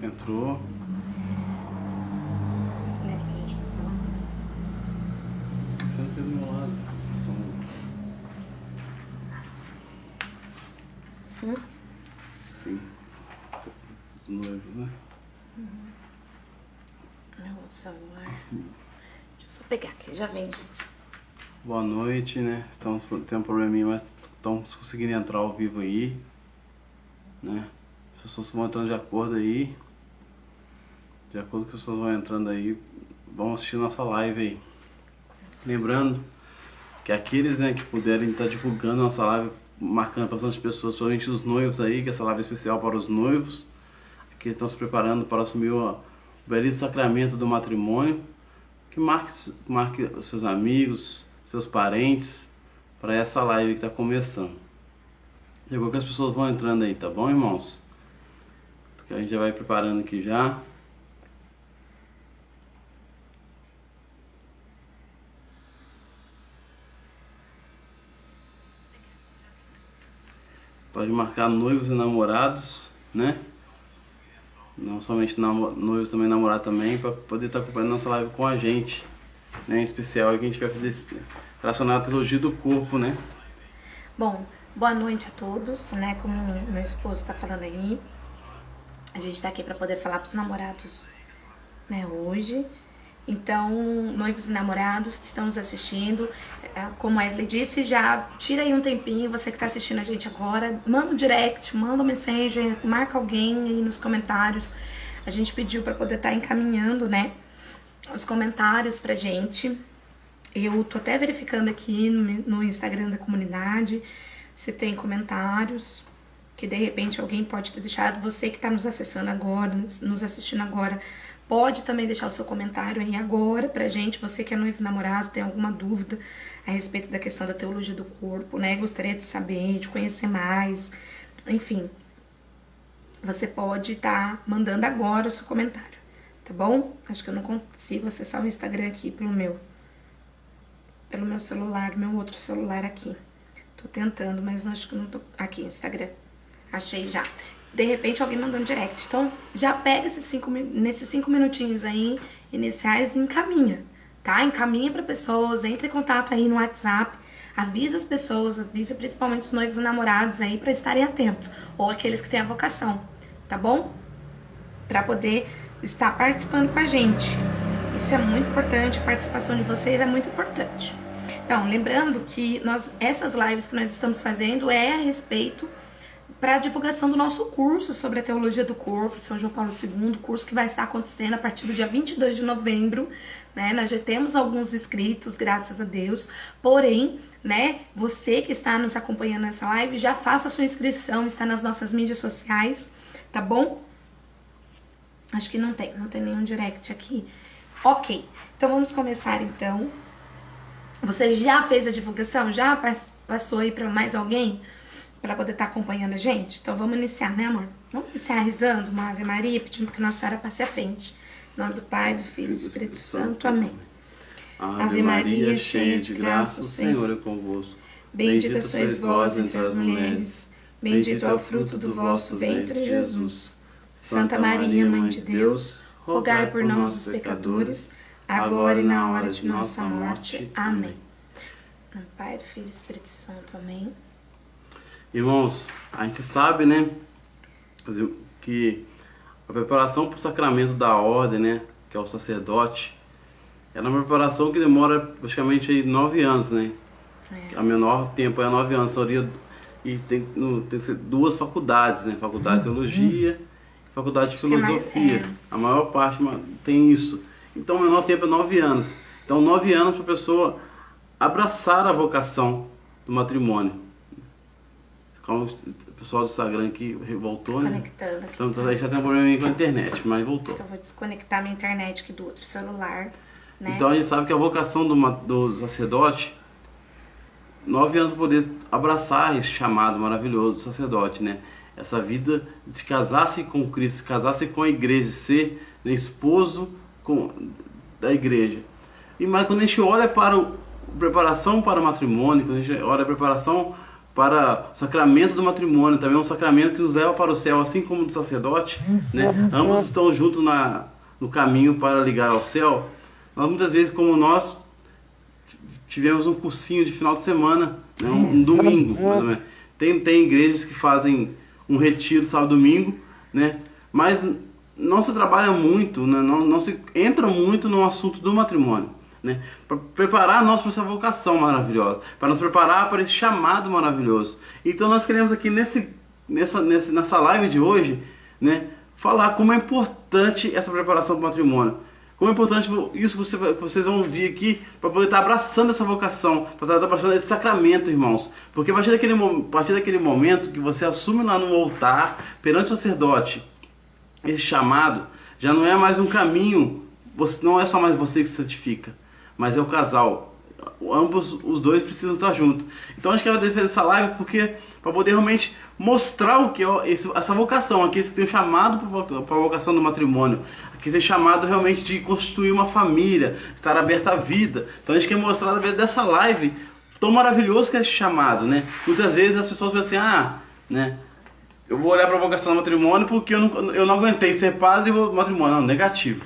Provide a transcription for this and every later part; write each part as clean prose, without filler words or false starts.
Entrou. Senta do meu lado. Sim. Do noivo, né? Meu outro celular. Deixa eu só pegar aqui, já vem. Boa noite, né? Estamos tendo um probleminha, mas estamos conseguindo entrar ao vivo aí, né? As pessoas vão entrando de acordo aí. De acordo com que as pessoas vão entrando aí, vão assistir nossa live aí. Lembrando que aqueles, né, que puderem estar divulgando nossa live, marcando para bastante pessoas, principalmente os noivos aí, que essa live é especial para os noivos, que estão se preparando para assumir o belíssimo sacramento do matrimônio, que marque os seus amigos, seus parentes, para essa live que está começando. Chegou que as pessoas vão entrando aí, tá bom, irmãos? Porque a gente já vai preparando aqui já. Pode marcar noivos e namorados, né? Não somente noivos, também namorados também, para poder estar acompanhando nossa live com a gente, né? Em especial que a gente vai fazer relacionado à teologia do corpo, né? Bom, boa noite a todos, né? Como meu esposo está falando aí, a gente está aqui para poder falar para os namorados, né? Hoje. Então, noivos e namorados que estão nos assistindo, como a Wesley disse, já tira aí um tempinho, você que está assistindo a gente agora, manda um direct, manda um mensagem, marca alguém aí nos comentários. A gente pediu para poder estar encaminhando, né, os comentários pra gente. Eu tô até verificando aqui no Instagram da comunidade se tem comentários que de repente alguém pode ter deixado. Você que está nos acessando agora, nos assistindo agora, pode também deixar o seu comentário aí agora pra gente. Você que é noivo namorado, tem alguma dúvida a respeito da questão da teologia do corpo, né? Gostaria de saber, de conhecer mais, enfim. Você pode estar mandando agora o seu comentário, tá bom? Acho que eu não consigo acessar o Instagram aqui pelo meu celular, meu outro celular aqui. Tô tentando, mas acho que não tô... Aqui, Instagram. Achei já. De repente alguém mandou um direct. Então, já pega nesses 5 minutinhos aí iniciais e encaminha, tá? Encaminha para pessoas, entre em contato aí no WhatsApp, avisa as pessoas, avisa principalmente os noivos e namorados aí para estarem atentos, ou aqueles que têm a vocação, tá bom? Para poder estar participando com a gente. Isso é muito importante, a participação de vocês é muito importante. Então, lembrando que essas lives que nós estamos fazendo é a respeito para a divulgação do nosso curso sobre a teologia do corpo de São João Paulo II, curso que vai estar acontecendo a partir do dia 22 de novembro, né? Nós já temos alguns inscritos, graças a Deus, porém, né, você que está nos acompanhando nessa live, já faça a sua inscrição, está nas nossas mídias sociais, tá bom? Acho que não tem nenhum direct aqui. Ok, então vamos começar então. Você já fez a divulgação? Já passou aí para mais alguém? Para poder estar acompanhando a gente? Então vamos iniciar, né, amor? Vamos iniciar rezando uma Ave Maria, pedindo que Nossa Senhora passe à frente. Em nome do Pai, do Filho e do Espírito Santo. Amém. Ave Maria, cheia de graça, o Senhor é convosco. Bendita sois vós entre as mulheres. Bendito é o fruto do vosso ventre, Jesus. Santa Maria, Mãe de Deus, rogai por nós, os pecadores, agora e na hora de nossa morte. Amém. Em nome do Pai, do Filho e do Espírito Santo. Amém. Irmãos, a gente sabe, né, que a preparação para o sacramento da ordem, né, que é o sacerdote, ela é uma preparação que demora praticamente aí 9 anos, né? É. A menor tempo é 9 anos, e tem que ser 2 faculdades, né? Faculdade de Teologia e Faculdade de Filosofia. A maior parte tem isso. Então o menor tempo é 9 anos. Então 9 anos para a pessoa abraçar a vocação do matrimônio. Como o pessoal do Instagram aqui voltou, né? Conectando aqui. Então aí já tem um probleminha com a internet, mas voltou. Acho que eu vou desconectar minha internet aqui do outro celular, né? Então a gente sabe que a vocação do sacerdote, 9 anos para poder abraçar esse chamado maravilhoso do sacerdote, né? Essa vida de se casar-se com Cristo, se casar-se com a igreja, ser, né, esposo da igreja. Mas quando a gente olha para a preparação para o matrimônio, quando a gente olha a preparação para o sacramento do matrimônio, também é um sacramento que nos leva para o céu, assim como o do sacerdote, né? Ambos estão juntos no caminho para ligar ao céu. Nós, muitas vezes, como nós tivemos um cursinho de final de semana, né? Um domingo, mais ou menos. Tem igrejas que fazem um retiro sábado e domingo, né? Mas não se trabalha muito, né? Não se entra muito no assunto do matrimônio, né? Para preparar nós para essa vocação maravilhosa, para nos preparar para esse chamado maravilhoso. Então nós queremos aqui nessa live de hoje, né, falar como é importante essa preparação para o matrimônio. Como é importante isso que vocês vão ouvir aqui, para poder estar abraçando essa vocação, para estar abraçando esse sacramento, irmãos. Porque a partir daquele momento que você assume lá no altar, perante o sacerdote, esse chamado, já não é mais um caminho, não é só mais você que se santifica, mas é o casal. Ambos, os dois precisam estar juntos. Então acho que ela deve fazer essa live porque para poder realmente mostrar o que é essa vocação, aqueles que têm chamado para a vocação do matrimônio, aqueles que têm chamado realmente de constituir uma família, estar aberta à vida. Então a gente quer mostrar através dessa live tão maravilhoso que é esse chamado, né? Muitas vezes as pessoas pensam assim, né? Eu vou olhar para a vocação do matrimônio porque eu não aguentei ser padre e vou matrimônio. Não, negativo.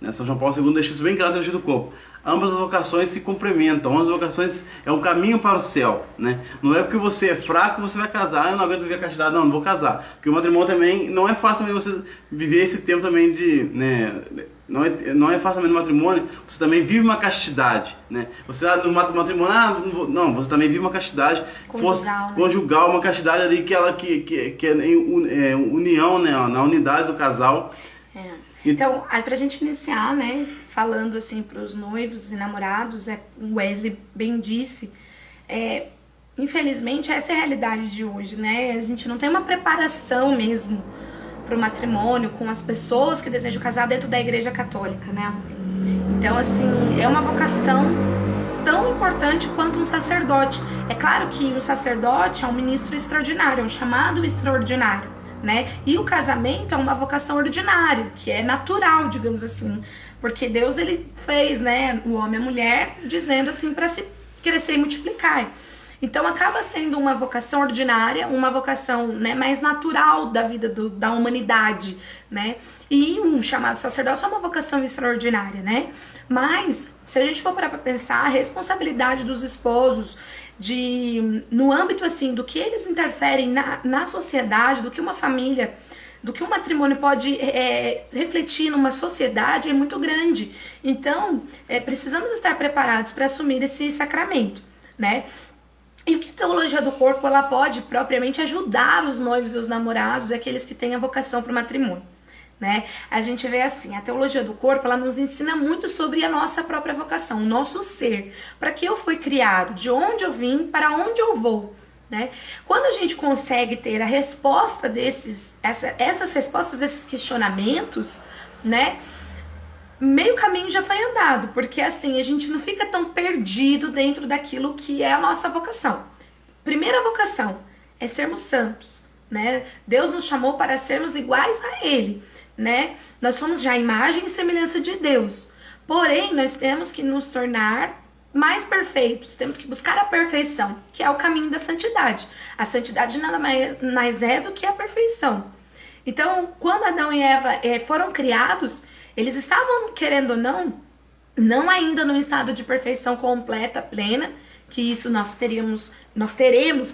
Né? São João Paulo II deixa isso bem claro no Teologia do Corpo. Ambas as vocações se complementam, ambas as vocações é um caminho para o céu, né? Não é porque você é fraco você vai casar, eu não aguento viver a castidade, não vou casar. Porque o matrimônio também não é fácil também você viver esse tempo também de, né? Não é fácil também no matrimônio, você também vive uma castidade, né? Você no matrimônio, não, você também vive uma castidade conjugal, uma castidade ali que é união, né? Na unidade do casal. Então, aí pra gente iniciar, né, falando assim pros noivos e namorados, o Wesley bem disse, infelizmente essa é a realidade de hoje, né? A gente não tem uma preparação mesmo pro matrimônio com as pessoas que desejam casar dentro da Igreja Católica, né? Então, assim, é uma vocação tão importante quanto um sacerdote. É claro que um sacerdote é um ministro extraordinário, é um chamado extraordinário, né? E o casamento é uma vocação ordinária, que é natural, digamos assim, porque Deus ele fez, né, o homem e a mulher, dizendo assim para se crescer e multiplicar. Então acaba sendo uma vocação ordinária, uma vocação, né, mais natural da vida da humanidade, né? E um chamado sacerdócio é uma vocação extraordinária, né? Mas se a gente for parar para pensar, a responsabilidade dos esposos no âmbito assim do que eles interferem na sociedade, do que uma família, do que um matrimônio pode refletir numa sociedade é muito grande. Então precisamos estar preparados para assumir esse sacramento, né? E o que a teologia do corpo ela pode propriamente ajudar os noivos e os namorados, aqueles que têm a vocação para o matrimônio, né? A gente vê assim, a teologia do corpo ela nos ensina muito sobre a nossa própria vocação, o nosso ser, para que eu fui criado, de onde eu vim, para onde eu vou, né? Quando a gente consegue ter a resposta essas respostas desses questionamentos, né? Meio caminho já foi andado, porque assim a gente não fica tão perdido dentro daquilo que é a nossa vocação. Primeira vocação é sermos santos, né? Deus nos chamou para sermos iguais a Ele, né? Nós somos já a imagem e semelhança de Deus. Porém, nós temos que nos tornar mais perfeitos, temos que buscar a perfeição, que é o caminho da santidade. A santidade nada mais é do que a perfeição. Então, quando Adão e Eva foram criados, eles estavam, querendo ou não ainda num estado de perfeição completa, plena, que isso nós teremos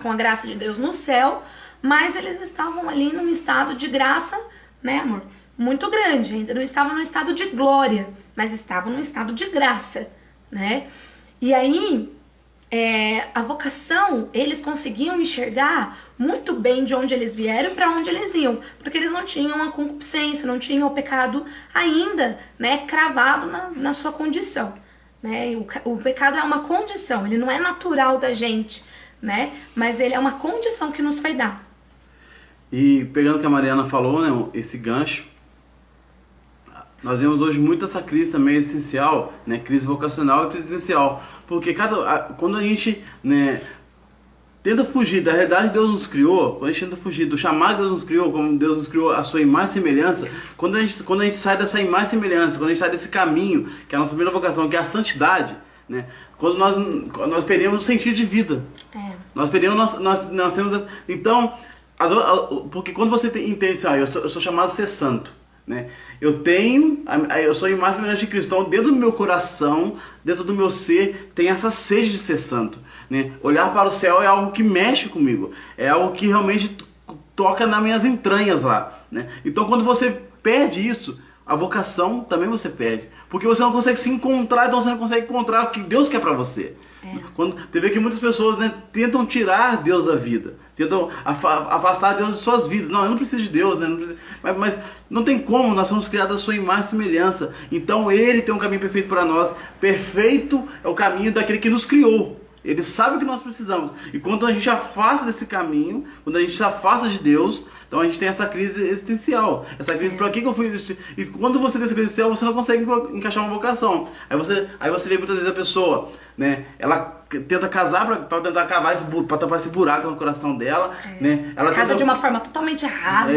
com a graça de Deus no céu, mas eles estavam ali num estado de graça, né, amor? Muito grande, ainda não estavam num estado de glória, mas estavam num estado de graça, né? E aí, a vocação, eles conseguiam enxergar muito bem de onde eles vieram e para onde eles iam, porque eles não tinham a concupiscência, não tinham o pecado ainda, né, cravado na sua condição, né? O pecado é uma condição, ele não é natural da gente, né? Mas ele é uma condição que nos foi dada. E pegando o que a Mariana falou, né, esse gancho, nós vemos hoje muito essa crise também existencial, né, crise vocacional e crise existencial, porque quando a gente, né, tenta fugir da realidade que Deus nos criou, quando a gente tenta fugir do chamado que Deus nos criou, como Deus nos criou a sua imagem e semelhança, quando a gente sai dessa imagem e semelhança, quando a gente sai desse caminho, que é a nossa primeira vocação, que é a santidade, né, quando nós perdemos o sentido de vida. Nós perdemos, nós temos... Então, porque quando você entende assim, eu sou chamado a ser santo, né? Eu sou a imagem e semelhança de Cristo. Então, dentro do meu coração, dentro do meu ser, tem essa sede de ser santo, né? Olhar para o céu é algo que mexe comigo, é algo que realmente toca nas minhas entranhas lá, né? Então, quando você perde isso, a vocação também você perde, porque você não consegue se encontrar, então você não consegue encontrar o que Deus quer para você. Quando você vê que muitas pessoas, né, tentam tirar Deus da vida, tentam afastar Deus de suas vidas. Não, eu não preciso de Deus, né? Não preciso, mas não tem como, nós somos criados à sua imagem e semelhança. Então Ele tem um caminho perfeito para nós. Perfeito é o caminho daquele que nos criou. Ele sabe o que nós precisamos. E quando a gente afasta desse caminho, quando a gente se afasta de Deus, então a gente tem essa crise existencial. Essa crise, para que eu fui existir? E quando você tem essa crise existencial, você não consegue encaixar uma vocação. Aí você vê muitas vezes a pessoa, né? Ela tenta casar para tentar cavar para tapar esse buraco no coração dela, né? Ela casa de uma forma totalmente errada,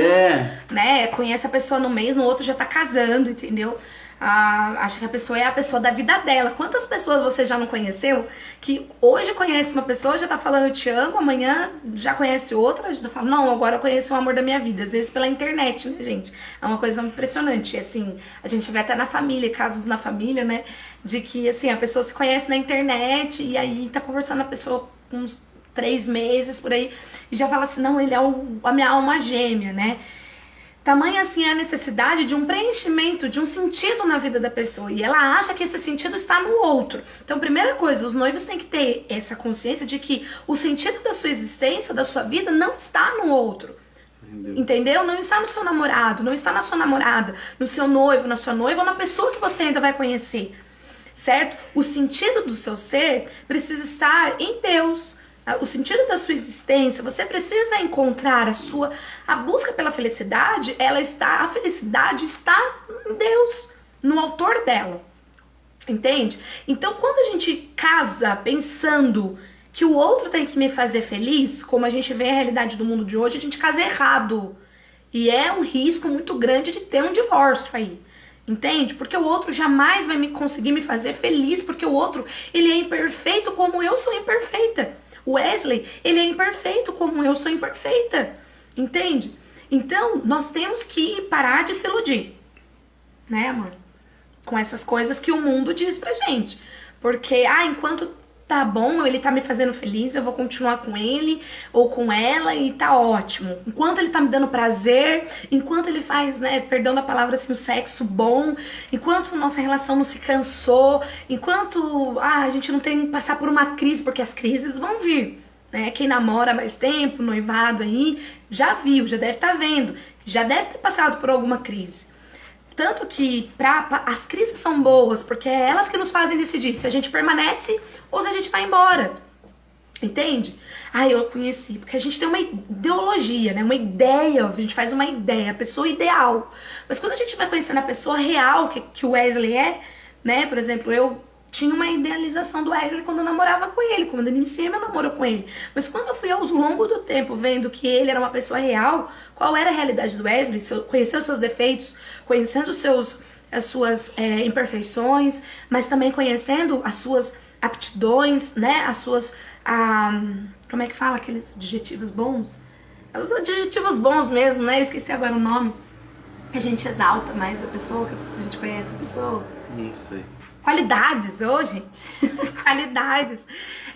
né? Conhece a pessoa no mês, no outro já tá casando, entendeu? Acha que a pessoa é a pessoa da vida dela. Quantas pessoas você já não conheceu que hoje conhece uma pessoa, já tá falando eu te amo, amanhã já conhece outra, já fala, não, agora eu conheço o amor da minha vida. Às vezes pela internet, né, gente? É uma coisa impressionante. Assim, a gente vê até na família, casos na família, né? De que, assim, a pessoa se conhece na internet e aí tá conversando a pessoa uns 3 meses por aí e já fala assim, não, ele é a minha alma gêmea, né? Tamanha assim é a necessidade de um preenchimento, de um sentido na vida da pessoa. E ela acha que esse sentido está no outro. Então, primeira coisa, os noivos têm que ter essa consciência de que o sentido da sua existência, da sua vida, não está no outro. Entendeu? Não está no seu namorado, não está na sua namorada, no seu noivo, na sua noiva ou na pessoa que você ainda vai conhecer. Certo? O sentido do seu ser precisa estar em Deus. O sentido da sua existência, você precisa encontrar a busca pela felicidade, a felicidade está em Deus, no autor dela, entende? Então quando a gente casa pensando que o outro tem que me fazer feliz, como a gente vê a realidade do mundo de hoje, a gente casa errado, e é um risco muito grande de ter um divórcio aí. Entende? Porque o outro jamais vai conseguir me fazer feliz, porque o outro, ele é imperfeito como eu sou imperfeita. Wesley, ele é imperfeito como eu sou imperfeita, entende? Então, nós temos que parar de se iludir, né, amor? Com essas coisas que o mundo diz pra gente. Porque, enquanto tá bom, ele tá me fazendo feliz, eu vou continuar com ele ou com ela e tá ótimo. Enquanto ele tá me dando prazer, enquanto ele faz, né, perdão da palavra assim, o sexo bom, enquanto nossa relação não se cansou, enquanto a gente não tem que passar por uma crise, porque as crises vão vir, né? Quem namora mais tempo, noivado aí, já viu, já deve estar vendo, já deve ter passado por alguma crise. Tanto que as crises são boas, porque é elas que nos fazem decidir se a gente permanece ou se a gente vai embora. Entende? Eu conheci, porque a gente tem uma ideologia, né? Uma ideia, a gente faz uma ideia, a pessoa ideal. Mas quando a gente vai conhecendo a pessoa real que o Wesley é, né? Por exemplo, eu tinha uma idealização do Wesley quando eu namorava com ele, quando eu iniciei meu namoro com ele. Mas quando eu fui ao longo do tempo vendo que ele era uma pessoa real, qual era a realidade do Wesley, conhecer os seus defeitos, conhecendo as suas imperfeições, mas também conhecendo as suas aptidões, né? As suas... como é que fala aqueles adjetivos bons? Os adjetivos bons mesmo, né? Eu esqueci agora o nome. Que a gente exalta mais a pessoa, que a gente conhece a pessoa. Não sei. Qualidades, gente. Qualidades.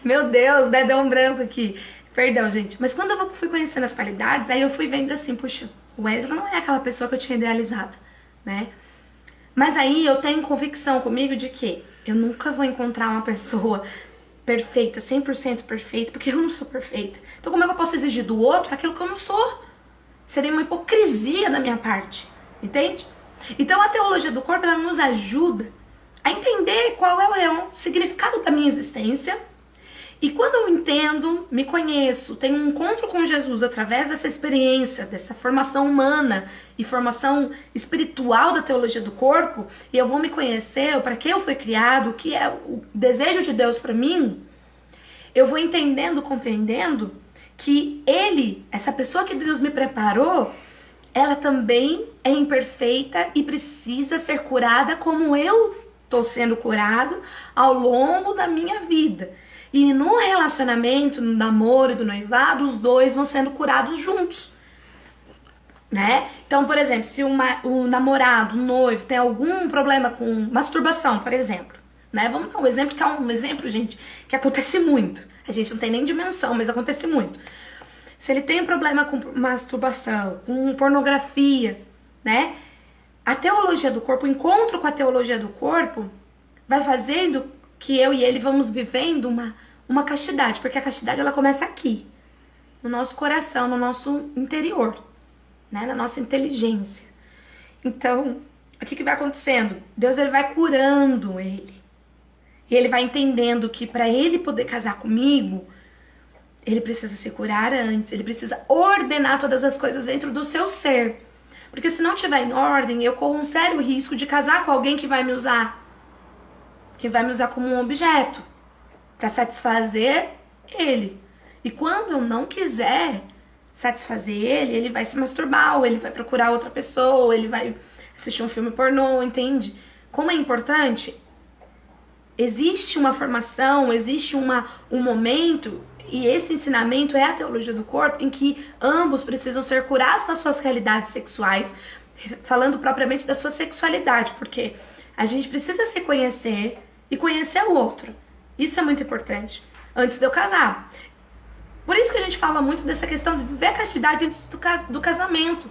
Meu Deus, né? Deu um branco aqui. Perdão, gente. Mas quando eu fui conhecendo as qualidades, aí eu fui vendo assim, puxa, o Wesley não é aquela pessoa que eu tinha idealizado, né? Mas aí eu tenho convicção comigo de que eu nunca vou encontrar uma pessoa perfeita, 100% perfeita, porque eu não sou perfeita. Então como é que eu posso exigir do outro aquilo que eu não sou? Seria uma hipocrisia da minha parte, entende? Então a teologia do corpo, ela nos ajuda a entender qual é o real significado da minha existência. E quando eu entendo, me conheço, tenho um encontro com Jesus através dessa experiência, dessa formação humana e formação espiritual da teologia do corpo, e eu vou me conhecer, para que eu fui criado, o que é o desejo de Deus para mim, eu vou entendendo, compreendendo que Ele, essa pessoa que Deus me preparou, ela também é imperfeita e precisa ser curada como eu estou sendo curado ao longo da minha vida. E no relacionamento, no namoro e do noivado, os dois vão sendo curados juntos, né? Então, por exemplo, se o namorado, o noivo, tem algum problema com masturbação, por exemplo, né? Vamos dar um exemplo que é um exemplo, gente, que acontece muito. A gente não tem nem dimensão, mas acontece muito. Se ele tem um problema com masturbação, com pornografia, né? A teologia do corpo, o encontro com a teologia do corpo, vai fazendo que eu e ele vamos vivendo uma castidade, porque a castidade ela começa aqui, no nosso coração, no nosso interior, né? Na nossa inteligência. Então, o que vai acontecendo? Deus ele vai curando ele. E ele vai entendendo que para ele poder casar comigo, ele precisa se curar antes, ele precisa ordenar todas as coisas dentro do seu ser. Porque se não tiver em ordem, eu corro um sério risco de casar com alguém que vai me usar. Que vai me usar como um objeto. Para satisfazer ele. E quando eu não quiser satisfazer ele, ele vai se masturbar, ou ele vai procurar outra pessoa, ou ele vai assistir um filme pornô, entende? Como é importante... Existe uma formação, existe um momento, e esse ensinamento é a teologia do corpo, em que ambos precisam ser curados das suas realidades sexuais, falando propriamente da sua sexualidade, porque a gente precisa se conhecer e conhecer o outro. Isso é muito importante, antes de eu casar. Por isso que a gente fala muito dessa questão de viver a castidade antes do casamento,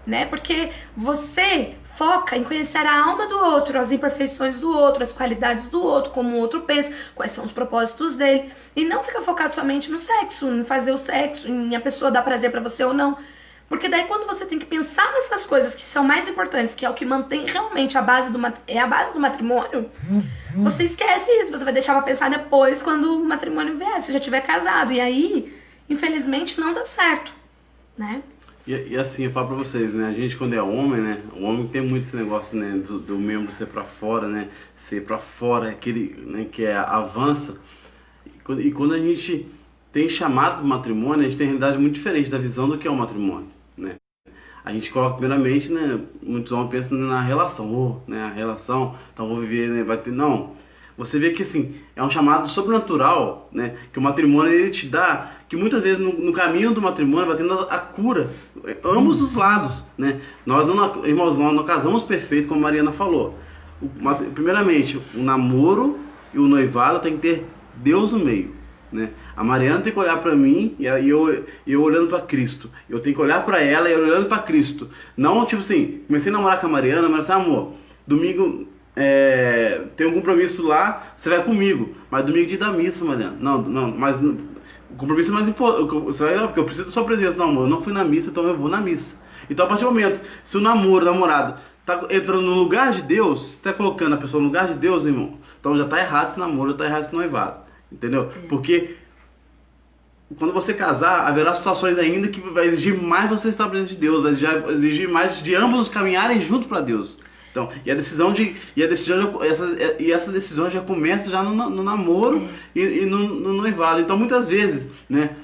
né? Porque você... foca em conhecer a alma do outro, as imperfeições do outro, as qualidades do outro, como o outro pensa, quais são os propósitos dele. E não fica focado somente no sexo, em fazer o sexo, em a pessoa dar prazer pra você ou não. Porque daí quando você tem que pensar nessas coisas que são mais importantes, que é o que mantém realmente a base do matrimônio, você esquece isso, você vai deixar pra pensar depois quando o matrimônio vier, se já tiver casado. E aí, infelizmente, não dá certo, né? E assim, eu falo pra vocês, né, a gente quando é homem, né, o homem tem muito esse negócio, né, do membro ser pra fora, né, ser pra fora, aquele, né, que é avança, e quando a gente tem chamado pro matrimônio, a gente tem realidade muito diferente da visão do que é o matrimônio, né. A gente coloca primeiramente, né, muitos homens pensam na relação, né, a relação, então vou viver, né, vai ter, não. Você vê que assim, é um chamado sobrenatural, né, que o matrimônio ele te dá, que muitas vezes no caminho do matrimônio vai tendo a cura, ambos os lados, né? Nós não, irmãos, nós não casamos perfeito, como a Mariana falou. Primeiramente, o namoro e o noivado tem que ter Deus no meio, né? A Mariana tem que olhar para mim e eu olhando para Cristo. Eu tenho que olhar para ela e eu olhando para Cristo. Não, tipo assim, comecei a namorar com a Mariana, mas assim, amor, domingo tem um compromisso lá, você vai comigo, mas domingo é dia da missa, Mariana. Não, mas o compromisso é mais importante, porque eu preciso da sua presença. Não, amor, eu não fui na missa, então eu vou na missa. Então a partir do momento, se o namorado, tá entrando no lugar de Deus, você tá colocando a pessoa no lugar de Deus, irmão, então já tá errado esse namoro, já tá errado esse noivado. Entendeu? Porque quando você casar, haverá situações ainda que vai exigir mais você estar presente de Deus, vai exigir mais de ambos caminharem junto para Deus. Então, essas decisões já começam já no namoro e no noivado. Então, muitas vezes, né,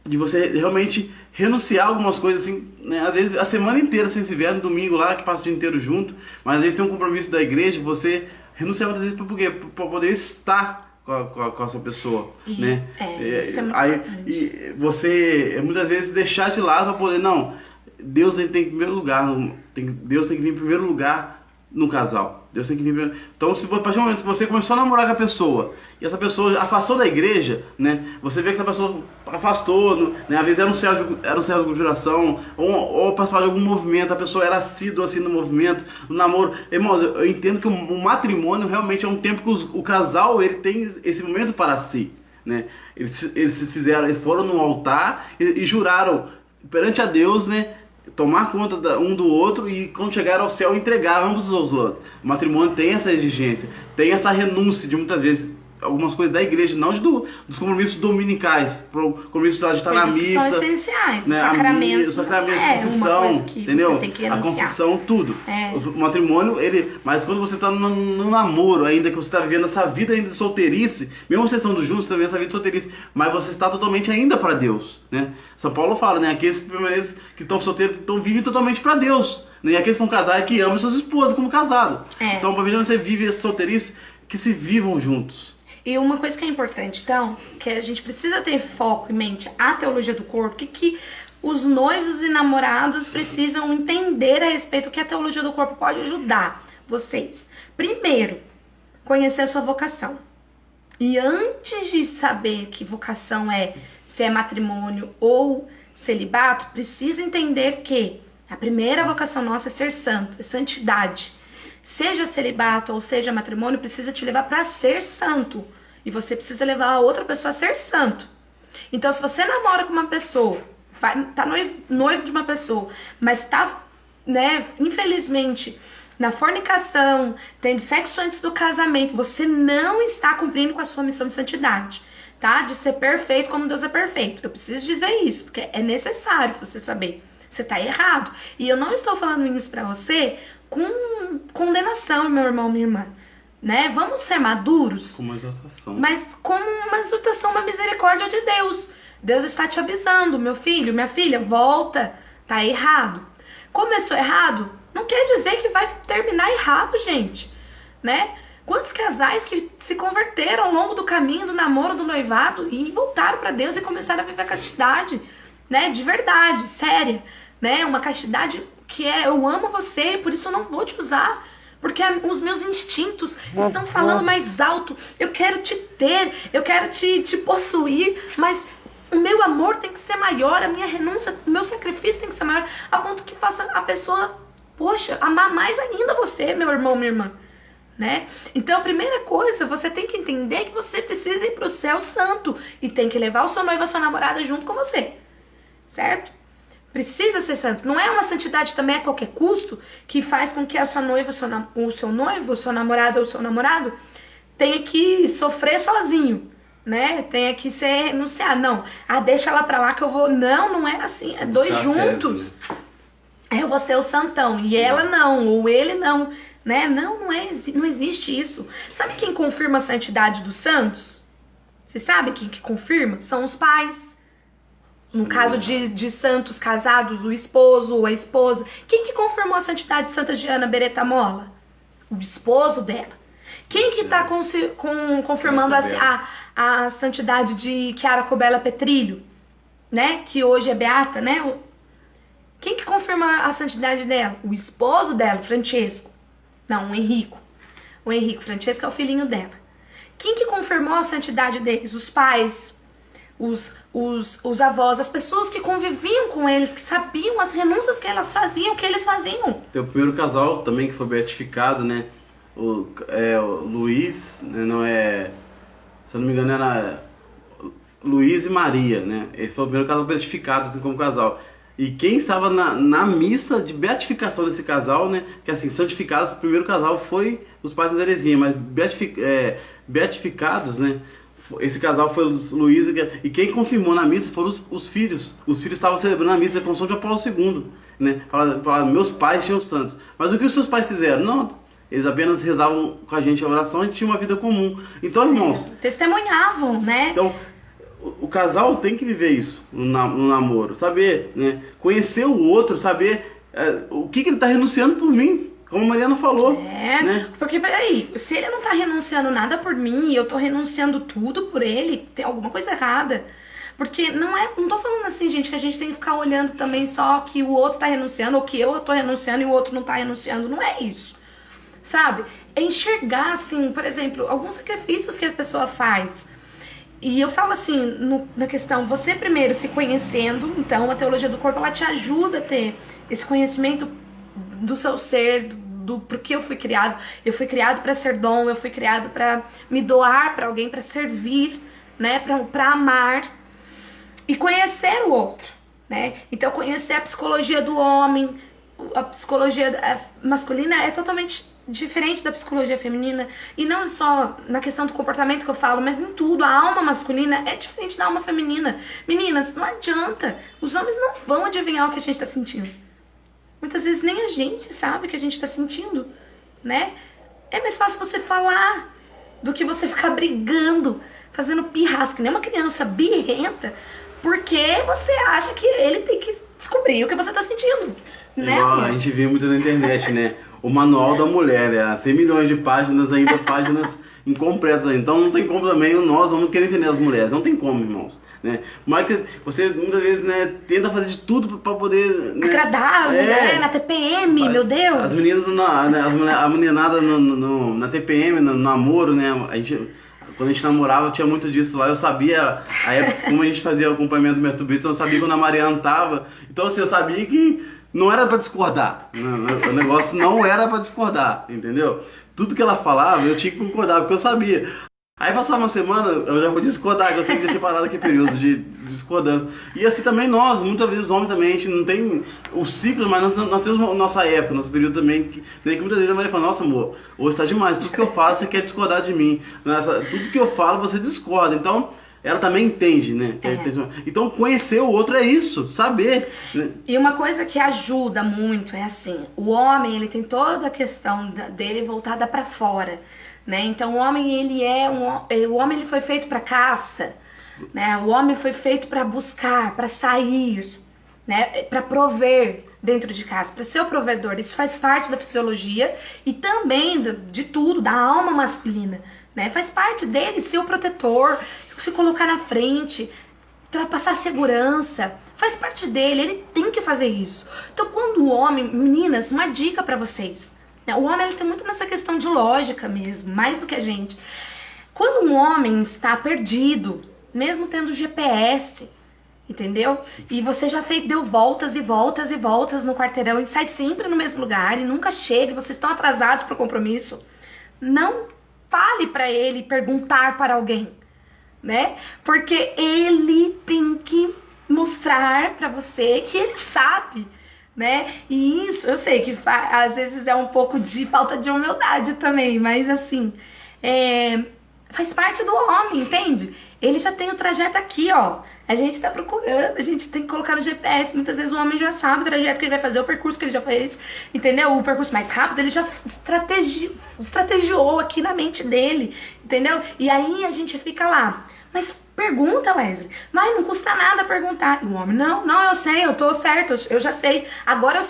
de você realmente renunciar a algumas coisas assim, né, às vezes a semana inteira sem se ver, no domingo lá, que passa o dia inteiro junto, mas às vezes tem um compromisso da igreja, você renunciar muitas vezes por quê? Para poder estar com a sua pessoa, né? Isso é muito importante. E você muitas vezes deixar de lado para poder, não, Deus tem que vir em primeiro lugar, Deus tem que vir em primeiro lugar no casal. Deus tem que vir em primeiro... Então, a partir do momento que você começou a namorar com a pessoa e essa pessoa afastou da igreja, né? Você vê que essa pessoa afastou, né? Às vezes era um servo de oração ou participava de algum movimento, a pessoa era assídua assim no movimento, no namoro. Irmãos, eu entendo que o matrimônio realmente é um tempo que o casal ele tem esse momento para si, né? Eles foram no altar e juraram perante a Deus, né? Tomar conta um do outro e quando chegar ao céu entregar ambos aos outros. O matrimônio tem essa exigência, tem essa renúncia de muitas vezes algumas coisas da igreja, não dos compromissos dominicais, compromissos de estar na missa, são essenciais, né, o sacramento a confissão, entendeu? Você tem que a confissão, tudo. O matrimônio, mas quando você está no namoro ainda, que você está vivendo essa vida ainda de solteirice, mesmo vocês estando juntos, você está vivendo essa vida de solteirice, mas você está totalmente ainda para Deus, né? São Paulo fala, né? Aqueles que estão solteiros, vivem totalmente para Deus, né? E aqueles que vão casar é que amam suas esposas como casado. Então, para ver onde você vive essa solteirice, que se vivam juntos. E uma coisa que é importante, então, que a gente precisa ter foco em mente, a teologia do corpo, que os noivos e namorados precisam entender a respeito do que a teologia do corpo pode ajudar vocês. Primeiro, conhecer a sua vocação. E antes de saber que vocação é, se é matrimônio ou celibato, precisa entender que a primeira vocação nossa é ser santo, é santidade. Seja celibato ou seja matrimônio, precisa te levar para ser santo. E você precisa levar a outra pessoa a ser santo. Então, se você namora com uma pessoa, tá noivo de uma pessoa, mas tá, né, infelizmente, na fornicação, tendo sexo antes do casamento, você não está cumprindo com a sua missão de santidade, tá? De ser perfeito como Deus é perfeito. Eu preciso dizer isso, porque é necessário você saber. Você tá errado. E eu não estou falando isso pra você com condenação, meu irmão, minha irmã, né? Vamos ser maduros. Com uma exortação. Mas com uma exortação, uma misericórdia de Deus. Deus está te avisando, meu filho, minha filha, volta, tá errado. Começou errado, não quer dizer que vai terminar errado, gente, né? Quantos casais que se converteram ao longo do caminho, do namoro, do noivado e voltaram para Deus e começaram a viver a castidade, né? De verdade, séria, né? Uma castidade que é, eu amo você, por isso eu não vou te usar, porque os meus instintos estão falando mais alto. Eu quero te ter, eu quero te possuir, mas o meu amor tem que ser maior, a minha renúncia, o meu sacrifício tem que ser maior, a ponto que faça a pessoa, poxa, amar mais ainda você, meu irmão, minha irmã, né? Então, a primeira coisa, você tem que entender que você precisa ir pro céu santo e tem que levar o seu noivo, a sua namorada junto com você, certo? Precisa ser santo. Não é uma santidade também a qualquer custo que faz com que a sua noiva, o seu noivo, o seu namorado ou o seu namorado tenha que sofrer sozinho, né? Tenha que ser renunciar. Não, deixa ela pra lá que eu vou. Não, não é assim. É dois juntos. Eu vou ser o santão e ela não, ou ele não, né? Não existe isso. Sabe quem confirma a santidade dos santos? Você sabe quem que confirma? São os pais. No caso de santos casados, o esposo ou a esposa. Quem que confirmou a santidade de Santa Giana Beretta Molla? O esposo dela. Quem que tá confirmando a santidade de Chiara Cobella Petrilho, né? Que hoje é beata, né? Quem que confirma a santidade dela? O esposo dela, Francesco. Não, o Henrico. O Henrico, Francesco é o filhinho dela. Quem que confirmou a santidade deles? Os pais, os avós, as pessoas que conviviam com eles, que sabiam as renúncias que elas faziam, que eles faziam. Tem o primeiro casal também que foi beatificado, né? O Luiz, né? Não é... Se eu não me engano era Luiz e Maria, né? Esse foi o primeiro casal beatificado, assim como casal. E quem estava na missa de beatificação desse casal, né? Que assim, santificados, o primeiro casal foi os pais da Terezinha, mas beatificados, né? Esse casal foi os Luiz e quem confirmou na missa foram os filhos. Os filhos estavam celebrando a missa com São João Paulo II, né? Falaram, meus pais tinham santos. Mas o que os seus pais fizeram? Não, eles apenas rezavam com a gente a oração e tinham uma vida comum. Então, irmãos... Testemunhavam, né? Então, o casal tem que viver isso no namoro. Saber, né? Conhecer o outro, saber o que ele está renunciando por mim. Como a Mariana falou. Né? Porque peraí, se ele não tá renunciando nada por mim e eu tô renunciando tudo por ele, tem alguma coisa errada. Porque não tô falando assim, gente, que a gente tem que ficar olhando também só que o outro tá renunciando ou que eu tô renunciando e o outro não tá renunciando. Não é isso, sabe? É enxergar, assim, por exemplo, alguns sacrifícios que a pessoa faz. E eu falo assim, na questão, você primeiro se conhecendo, então a teologia do corpo, ela te ajuda a ter esse conhecimento do seu ser, do porque eu fui criado. Eu fui criado para ser dom, eu fui criado para me doar para alguém, para servir, né, para amar e conhecer o outro, né? Então conhecer a psicologia do homem, a psicologia masculina é totalmente diferente da psicologia feminina, e não só na questão do comportamento que eu falo, mas em tudo. A alma masculina é diferente da alma feminina. Meninas, não adianta, os homens não vão adivinhar o que a gente tá sentindo. Muitas vezes nem a gente sabe o que a gente tá sentindo, né? É mais fácil você falar do que você ficar brigando, fazendo pirrasca, nem uma criança birrenta, porque você acha que ele tem que descobrir o que você tá sentindo, né? A gente vê muito na internet, né? O manual da mulher, 100 milhões de páginas, ainda páginas incompletos ainda. Então não tem como também nós vamos querer entender as mulheres. Não tem como, irmãos. Né? Mas você muitas vezes, né, tenta fazer de tudo para poder, né, agradar a mulher na TPM, meu Deus. As meninas, a meninada na TPM, no namoro, né? Quando a gente namorava tinha muito disso lá. Eu sabia a época como a gente fazia o acompanhamento do método Brito, eu sabia quando a Mariana tava. Então assim, eu sabia que não era para discordar. O negócio não era para discordar, entendeu? Tudo que ela falava eu tinha que concordar, porque eu sabia. Aí passava uma semana, eu já podia discordar, que eu sempre deixei parado aquele período de discordância. E assim também nós, muitas vezes homens também, a gente não tem o ciclo, mas nós temos nossa época, nosso período também, que muitas vezes a Maria fala, nossa amor, hoje tá demais, tudo que eu falo você quer discordar de mim. Tudo que eu falo você discorda, então ela também entende, né? Então conhecer o outro é isso, saber. Né? E uma coisa que ajuda muito é assim, o homem ele tem toda a questão dele voltada pra fora. Né? Então o homem o homem ele foi feito para caça, né? O homem foi feito para buscar, para sair, né? Para prover dentro de casa, para ser o provedor. Isso faz parte da fisiologia e também de tudo, da alma masculina, né? Faz parte dele ser o protetor, se colocar na frente, passar segurança. Faz parte dele, ele tem que fazer isso. Então quando o homem, meninas, uma dica para vocês. O homem ele tem muito nessa questão de lógica mesmo, mais do que a gente. Quando um homem está perdido, mesmo tendo GPS, entendeu? E você já deu voltas e voltas e voltas no quarteirão e sai sempre no mesmo lugar e nunca chega, e vocês estão atrasados para o compromisso, não fale para ele perguntar para alguém, né? Porque ele tem que mostrar para você que ele sabe. Né? E isso, eu sei que às vezes é um pouco de falta de humildade também, mas assim, faz parte do homem, entende? Ele já tem o trajeto aqui, ó. A gente tá procurando, a gente tem que colocar no GPS. Muitas vezes o homem já sabe o trajeto que ele vai fazer, o percurso que ele já fez, entendeu? O percurso mais rápido, ele já estrategiou aqui na mente dele, entendeu? E aí a gente fica lá. Mas pergunta, Wesley. Mas não custa nada perguntar. E o homem, não, eu sei, eu tô certo, eu já sei. Agora eu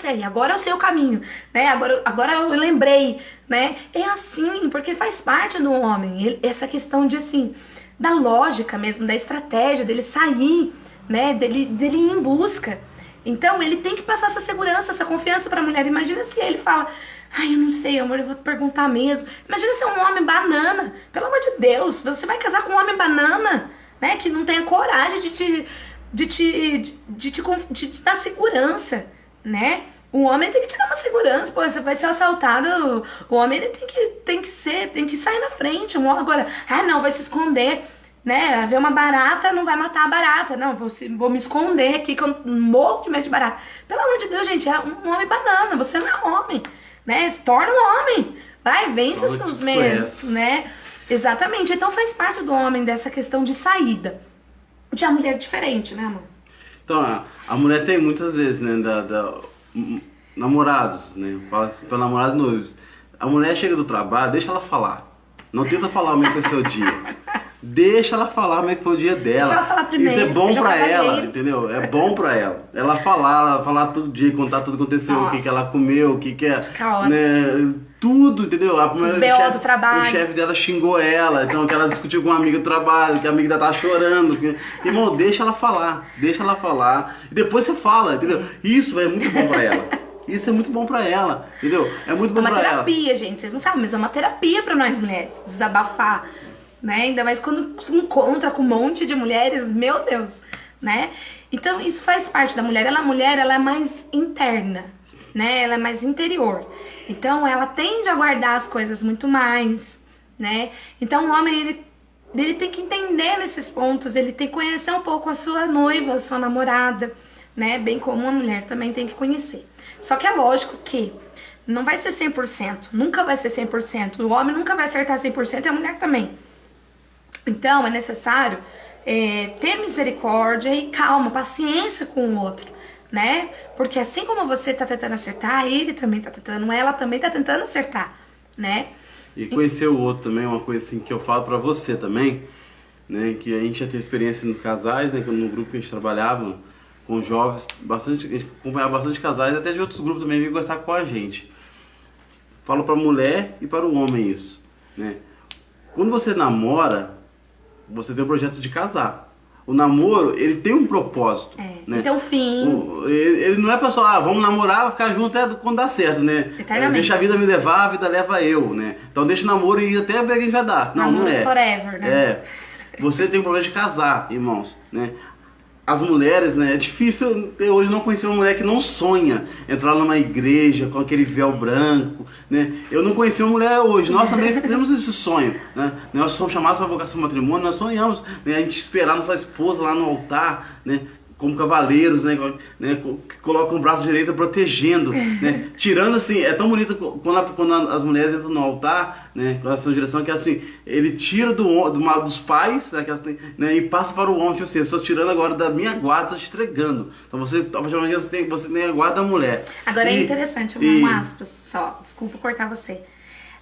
sei o caminho, né? Agora eu lembrei, né? É assim, porque faz parte do homem. Essa questão de, assim, da lógica mesmo, da estratégia, dele sair, né? Dele ir em busca. Então, ele tem que passar essa segurança, essa confiança pra mulher. Imagina se ele fala... Ai, eu não sei, amor, eu vou te perguntar mesmo. Imagina se é um homem banana. Pelo amor de Deus, você vai casar com um homem banana, né? Que não tenha coragem de te dar segurança, né? O homem tem que te dar uma segurança. Pô, você vai ser assaltado. O homem ele tem que sair na frente. Agora, não, vai se esconder. Né? Ver uma barata, não vai matar a barata. Não, vou me esconder aqui, que eu morro de medo de barata. Pelo amor de Deus, gente, é um homem banana. Você não é homem. Né? Se torna um homem, vai, vence os seus medos, né? Exatamente, então faz parte do homem dessa questão de saída. De a mulher é diferente, né, amor? Então, a mulher tem muitas vezes, né, namorados, né, fala assim, para namorados noivos. A mulher chega do trabalho, deixa ela falar. Não tenta falar como é que foi seu dia. Deixa ela falar como é que foi o dia dela. Deixa ela falar primeiro. Isso é bom pra ela, entendeu? É bom pra ela. Ela falar todo dia, contar tudo que aconteceu, o que ela comeu, o que é. Né, tudo, entendeu? Os B.O. do trabalho. O chefe dela xingou ela, então que ela discutiu com uma amiga do trabalho, que a amiga dela tá chorando. Irmão, deixa ela falar. E depois você fala, entendeu? Isso é muito bom pra ela. Isso é muito bom pra ela, entendeu? É muito bom pra ela. É uma terapia, gente. Vocês não sabem, mas é uma terapia pra nós mulheres. Desabafar. Né? Ainda mais quando se encontra com um monte de mulheres, meu Deus, né? Então isso faz parte da mulher. A mulher ela é mais interna, né? Ela é mais interior. Então ela tende a guardar as coisas muito mais, né? Então o homem ele tem que entender nesses pontos, ele tem que conhecer um pouco a sua noiva, a sua namorada, né? Bem como a mulher também tem que conhecer. Só que é lógico que não vai ser 100%, nunca vai ser 100%. O homem nunca vai acertar 100% e a mulher também. Então, é necessário ter misericórdia e calma, paciência com o outro, né? Porque assim como você tá tentando acertar, ele também tá tentando, ela também tá tentando acertar, né? E conhecer o outro também é uma coisa assim que eu falo pra você também, né? Que a gente já teve experiência nos casais, né? No grupo que a gente trabalhava com jovens, a gente acompanhava bastante casais, até de outros grupos também vinham conversar com a gente. Falo pra mulher e para o homem isso, né? quando você namora, você tem o projeto de casar. O namoro, ele tem um propósito. É, né? Então, fim. Ele não é pra só, vamos namorar, ficar junto até quando dá certo, né? Eternamente. Deixa a vida me levar, a vida leva eu, né? Então deixa o namoro e ir até ver quem vai dar. Não, Namoro não é. forever, né? É. Você tem o problema de casar, irmãos, né? As mulheres, né? É difícil ter hoje não conhecer uma mulher que não sonha entrar numa igreja com aquele véu branco, né? Eu não conheci uma mulher hoje. Nós também temos esse sonho, né? Nós somos chamados para a vocação do matrimônio, nós sonhamos, né? A gente esperar nossa esposa lá no altar, né? Como cavaleiros, né? Que colocam o braço direito protegendo, né? Tirando assim, é tão bonito quando as mulheres entram no altar, né? Com essa direção que assim, ele tira dos pais, né? E passa para o homem, tipo assim, eu estou tirando agora da minha guarda, estou te entregando. Então você tem a guarda da mulher. Agora é interessante, um aspas só, desculpa cortar você.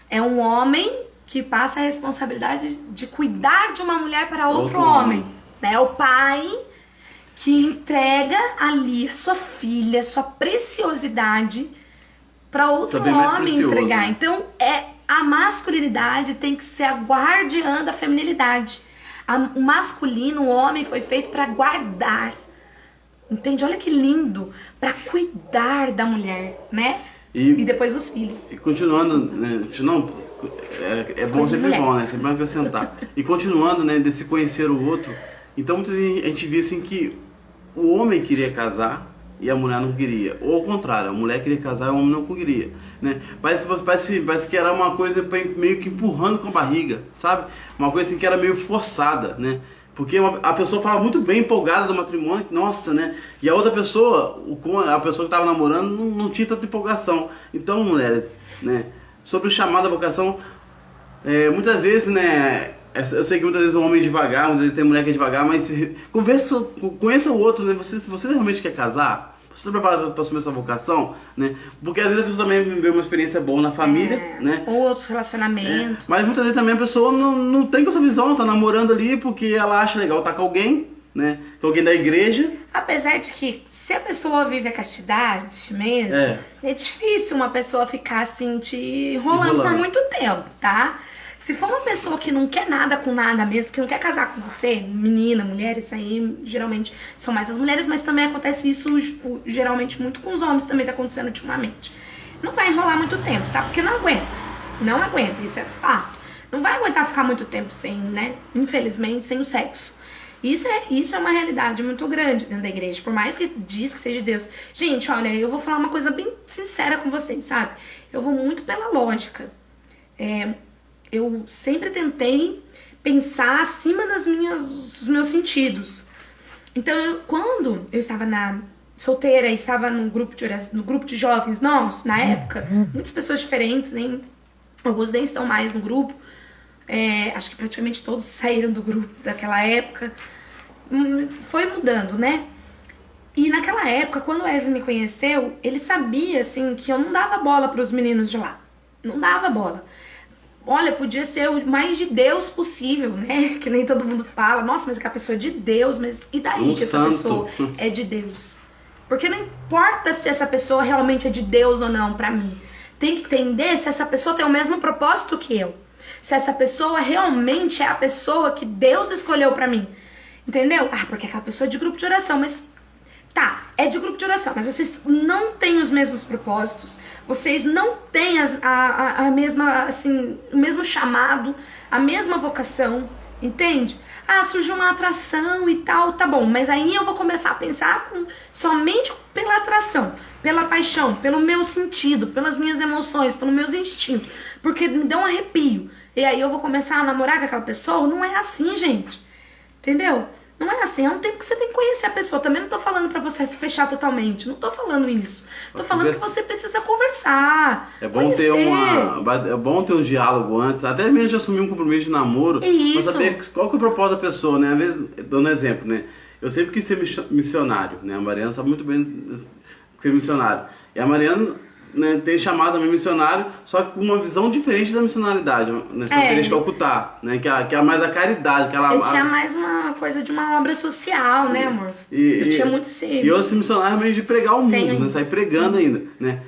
É um homem que passa a responsabilidade de cuidar de uma mulher para outro homem, né? O pai que entrega ali a sua filha, sua preciosidade para outro homem entregar. Então, a masculinidade tem que ser a guardiã da feminilidade. O masculino, o homem, foi feito para guardar. Entende? Olha que lindo. Para cuidar da mulher, né? E depois dos filhos. E continuando, né? É bom, sempre bom, né? Sempre acrescentar. E continuando, né? De se conhecer o outro. Então, muitas vezes a gente vê assim que o homem queria casar e a mulher não queria. Ou ao contrário, a mulher queria casar e o homem não queria, né? Parece que era uma coisa meio que empurrando com a barriga, sabe? Uma coisa assim que era meio forçada, né? Porque a pessoa fala muito bem empolgada do matrimônio, nossa, né? E a outra pessoa, a pessoa que estava namorando, não tinha tanta empolgação. Então, mulheres, né? Sobre o chamado da vocação, muitas vezes, né? Eu sei que muitas vezes o homem é devagar, muitas vezes tem mulher que é devagar, mas conheça o outro, né? Se você realmente quer casar, você está preparado para assumir essa vocação, né? Porque às vezes a pessoa também viveu uma experiência boa na família, né? Ou outros relacionamentos. Mas muitas vezes também a pessoa não tem essa visão, tá namorando ali porque ela acha legal estar com alguém, né? Com alguém da igreja. Apesar de que, se a pessoa vive a castidade mesmo, é difícil uma pessoa ficar assim, te enrolando por muito tempo, tá? Se for uma pessoa que não quer nada com nada mesmo, que não quer casar com você, menina, mulher, isso aí geralmente são mais as mulheres, mas também acontece isso geralmente muito com os homens, também tá acontecendo ultimamente. Não vai enrolar muito tempo, tá? Porque não aguenta. Não aguenta, isso é fato. Não vai aguentar ficar muito tempo sem, né? Infelizmente, sem o sexo. Isso é uma realidade muito grande dentro da igreja, por mais que diz que seja Deus. Gente, olha, eu vou falar uma coisa bem sincera com vocês, sabe? Eu vou muito pela lógica. Eu sempre tentei pensar acima dos meus sentidos. Então, quando eu estava solteira e estava no grupo de jovens nossos, na época, muitas pessoas diferentes, alguns nem estão mais no grupo, acho que praticamente todos saíram do grupo daquela época, foi mudando, né? E naquela época, quando o Wesley me conheceu, ele sabia, assim, que eu não dava bola para os meninos de lá. Não dava bola. Olha, podia ser o mais de Deus possível, né? Que nem todo mundo fala. Nossa, mas aquela pessoa é de Deus, mas e daí que essa pessoa é de Deus? Porque não importa se essa pessoa realmente é de Deus ou não pra mim. Tem que entender se essa pessoa tem o mesmo propósito que eu. Se essa pessoa realmente é a pessoa que Deus escolheu pra mim. Entendeu? Porque aquela pessoa é de grupo de oração, mas... Tá, é de grupo de oração, mas vocês não têm os mesmos propósitos, vocês não têm a mesma, assim, o mesmo chamado, a mesma vocação, entende? Surgiu uma atração e tal, tá bom, mas aí eu vou começar a pensar somente pela atração, pela paixão, pelo meu sentido, pelas minhas emoções, pelos meus instintos, porque me dá um arrepio, e aí eu vou começar a namorar com aquela pessoa. Não é assim, gente, entendeu? Não é assim, é um tempo que você tem que conhecer a pessoa. Também não tô falando pra você se fechar totalmente, não tô falando isso. Tô falando que você precisa conversar, é bom ter um diálogo antes, até mesmo de assumir um compromisso de namoro, pra saber qual que é o propósito da pessoa, né? Às vezes, dando um exemplo, né? Eu sempre quis ser missionário, né? A Mariana sabe muito bem ser missionário. E a Mariana, né, tem chamado também missionário, só que com uma visão diferente da missionaridade, né? Diferente que é o Cutar, né? Que é mais a caridade. Eu tinha mais uma coisa de uma obra social, né, amor? Eu tinha muito esse... E eu sou missionário meio de pregar o mundo, né? Sair pregando ainda, né?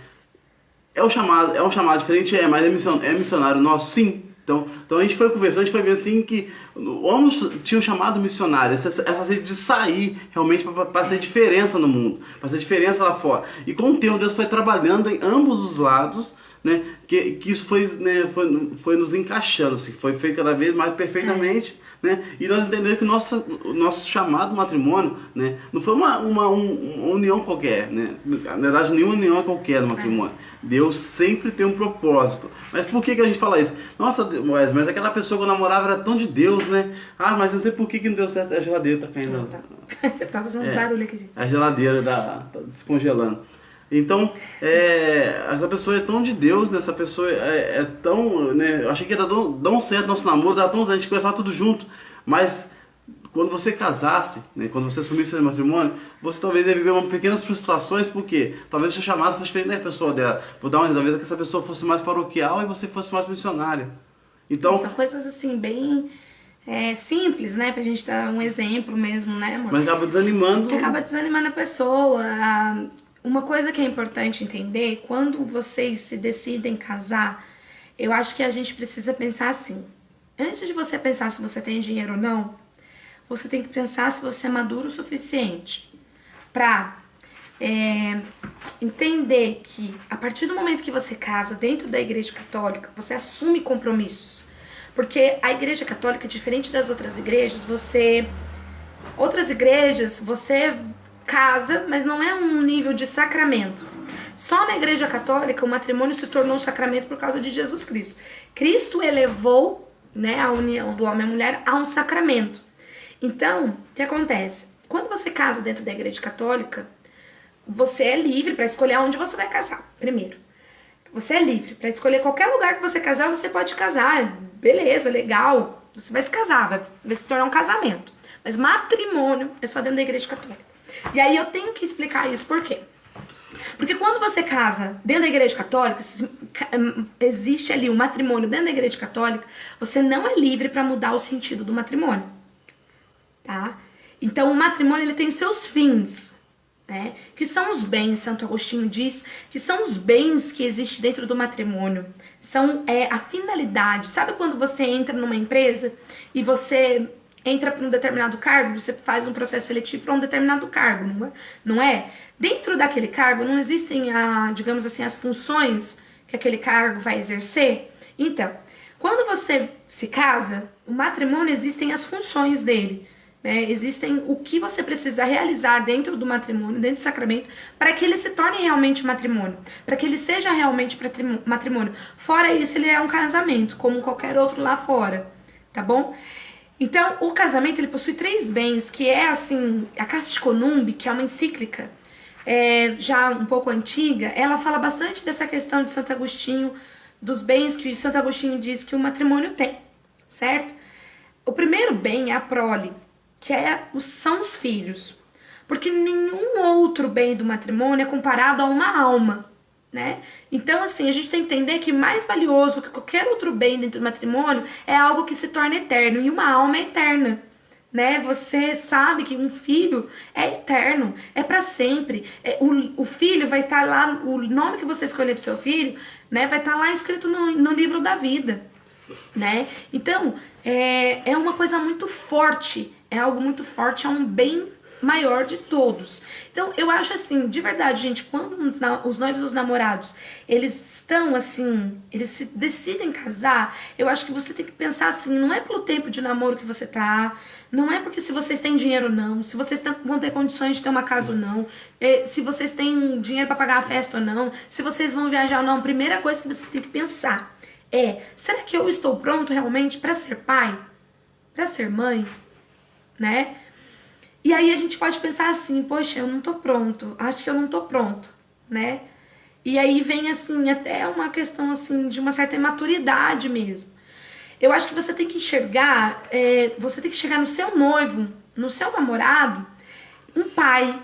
É um chamado diferente, mas é missionário nosso, sim. Então a gente foi conversando, a gente foi vendo assim que homens tinham chamado missionário, essa sede de sair realmente para fazer diferença no mundo, para fazer diferença lá fora. E com o tempo Deus foi trabalhando em ambos os lados, né? Que isso foi, né, foi nos encaixando, assim, foi feito cada vez mais perfeitamente. Né? E nós entendemos que o nosso chamado matrimônio, né, não foi uma união qualquer, né? Na verdade, nenhuma união é qualquer no matrimônio. Deus sempre tem um propósito. Mas por que a gente fala isso? Nossa, mas aquela pessoa que eu namorava era tão de Deus, né? Ah, mas não sei por que não deu certo. A geladeira tá caindo. Eu tava fazendo uns barulhos aqui, gente. A geladeira tá descongelando. Então, essa pessoa é tão de Deus, né? Essa pessoa é tão, né? Eu achei que ia dar certo nosso namoro, dar tão certo, a gente começava tudo junto. Mas quando você casasse, né? Quando você assumisse esse matrimônio, você talvez ia viver umas pequenas frustrações, porque talvez o seu chamado fosse diferente da pessoa dela. Vou dar uma talvez que essa pessoa fosse mais paroquial e você fosse mais missionária. Então, são coisas assim, bem simples, né? Pra gente dar um exemplo mesmo, né, amor? Mas acaba desanimando. Que acaba desanimando a pessoa. Uma coisa que é importante entender, quando vocês se decidem casar, eu acho que a gente precisa pensar assim. Antes de você pensar se você tem dinheiro ou não, você tem que pensar se você é maduro o suficiente pra entender que a partir do momento que você casa dentro da Igreja Católica, você assume compromissos. Porque a Igreja Católica, diferente das outras igrejas, outras igrejas, você casa, mas não é um nível de sacramento. Só na Igreja Católica o matrimônio se tornou um sacramento por causa de Jesus Cristo. Cristo elevou, né, a união do homem e a mulher a um sacramento. Então, o que acontece? Quando você casa dentro da Igreja Católica, você é livre para escolher onde você vai casar, primeiro. Você é livre para escolher qualquer lugar que você casar, você pode casar. Beleza, legal. Você vai se casar, vai se tornar um casamento. Mas matrimônio é só dentro da Igreja Católica. E aí eu tenho que explicar isso, por quê? Porque quando você casa dentro da Igreja Católica, existe ali um matrimônio dentro da Igreja Católica, você não é livre para mudar o sentido do matrimônio, tá? Então o matrimônio ele tem seus fins, né? Que são os bens, Santo Agostinho diz, que são os bens que existem dentro do matrimônio. São a finalidade. Sabe quando você entra numa empresa e você entra para um determinado cargo, você faz um processo seletivo para um determinado cargo, não é? Dentro daquele cargo não existem, digamos assim, as funções que aquele cargo vai exercer. Então, quando você se casa, o matrimônio existem as funções dele, né? Existem o que você precisa realizar dentro do matrimônio, dentro do sacramento, para que ele se torne realmente matrimônio, para que ele seja realmente matrimônio. Fora isso, ele é um casamento, como qualquer outro lá fora, tá bom? Então, o casamento ele possui 3 bens, que é assim, a Casti Conumbi, que é uma encíclica já um pouco antiga, ela fala bastante dessa questão de Santo Agostinho, dos bens que Santo Agostinho diz que o matrimônio tem, certo? O primeiro bem é a prole, que são os filhos, porque nenhum outro bem do matrimônio é comparado a uma alma, né? Então, assim, a gente tem que entender que mais valioso que qualquer outro bem dentro do matrimônio é algo que se torna eterno, e uma alma é eterna, né? Você sabe que um filho é eterno, é para sempre. O filho vai estar lá, o nome que você escolher pro seu filho, né, vai estar lá escrito no livro da vida, né? Então, é uma coisa muito forte, é algo muito forte, é um bem maior de todos. Então, eu acho assim, de verdade, gente, quando os noivos e os namorados, eles estão assim, eles se decidem casar, eu acho que você tem que pensar assim, não é pelo tempo de namoro que você tá, não é porque se vocês têm dinheiro ou não, se vocês vão ter condições de ter uma casa ou não, se vocês têm dinheiro para pagar a festa ou não, se vocês vão viajar ou não. A primeira coisa que vocês têm que pensar será que eu estou pronto realmente para ser pai? Para ser mãe? Né? E aí a gente pode pensar assim, poxa, eu não tô pronto, acho que eu não tô pronto, né? E aí vem assim, até uma questão assim, de uma certa imaturidade mesmo. Eu acho que você tem que enxergar, você tem que chegar no seu noivo, no seu namorado, um pai,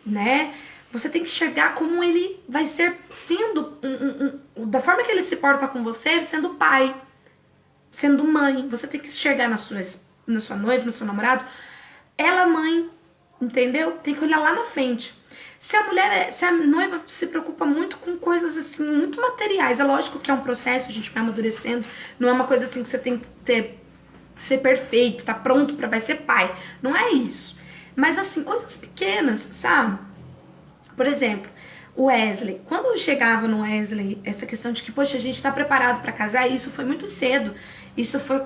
né? Você tem que enxergar como ele vai ser sendo, da forma que ele se porta com você, sendo pai, sendo mãe. Você tem que enxergar na sua noiva, no seu namorado, ela mãe, entendeu? Tem que olhar lá na frente. Se a noiva se preocupa muito com coisas assim, muito materiais, é lógico que é um processo, a gente vai amadurecendo, não é uma coisa assim que você tem que ser perfeito, tá pronto pra vai ser pai, não é isso. Mas assim, coisas pequenas, sabe? Por exemplo, o Wesley, quando chegava no Wesley, essa questão de que, poxa, a gente tá preparado pra casar, isso foi muito cedo, isso foi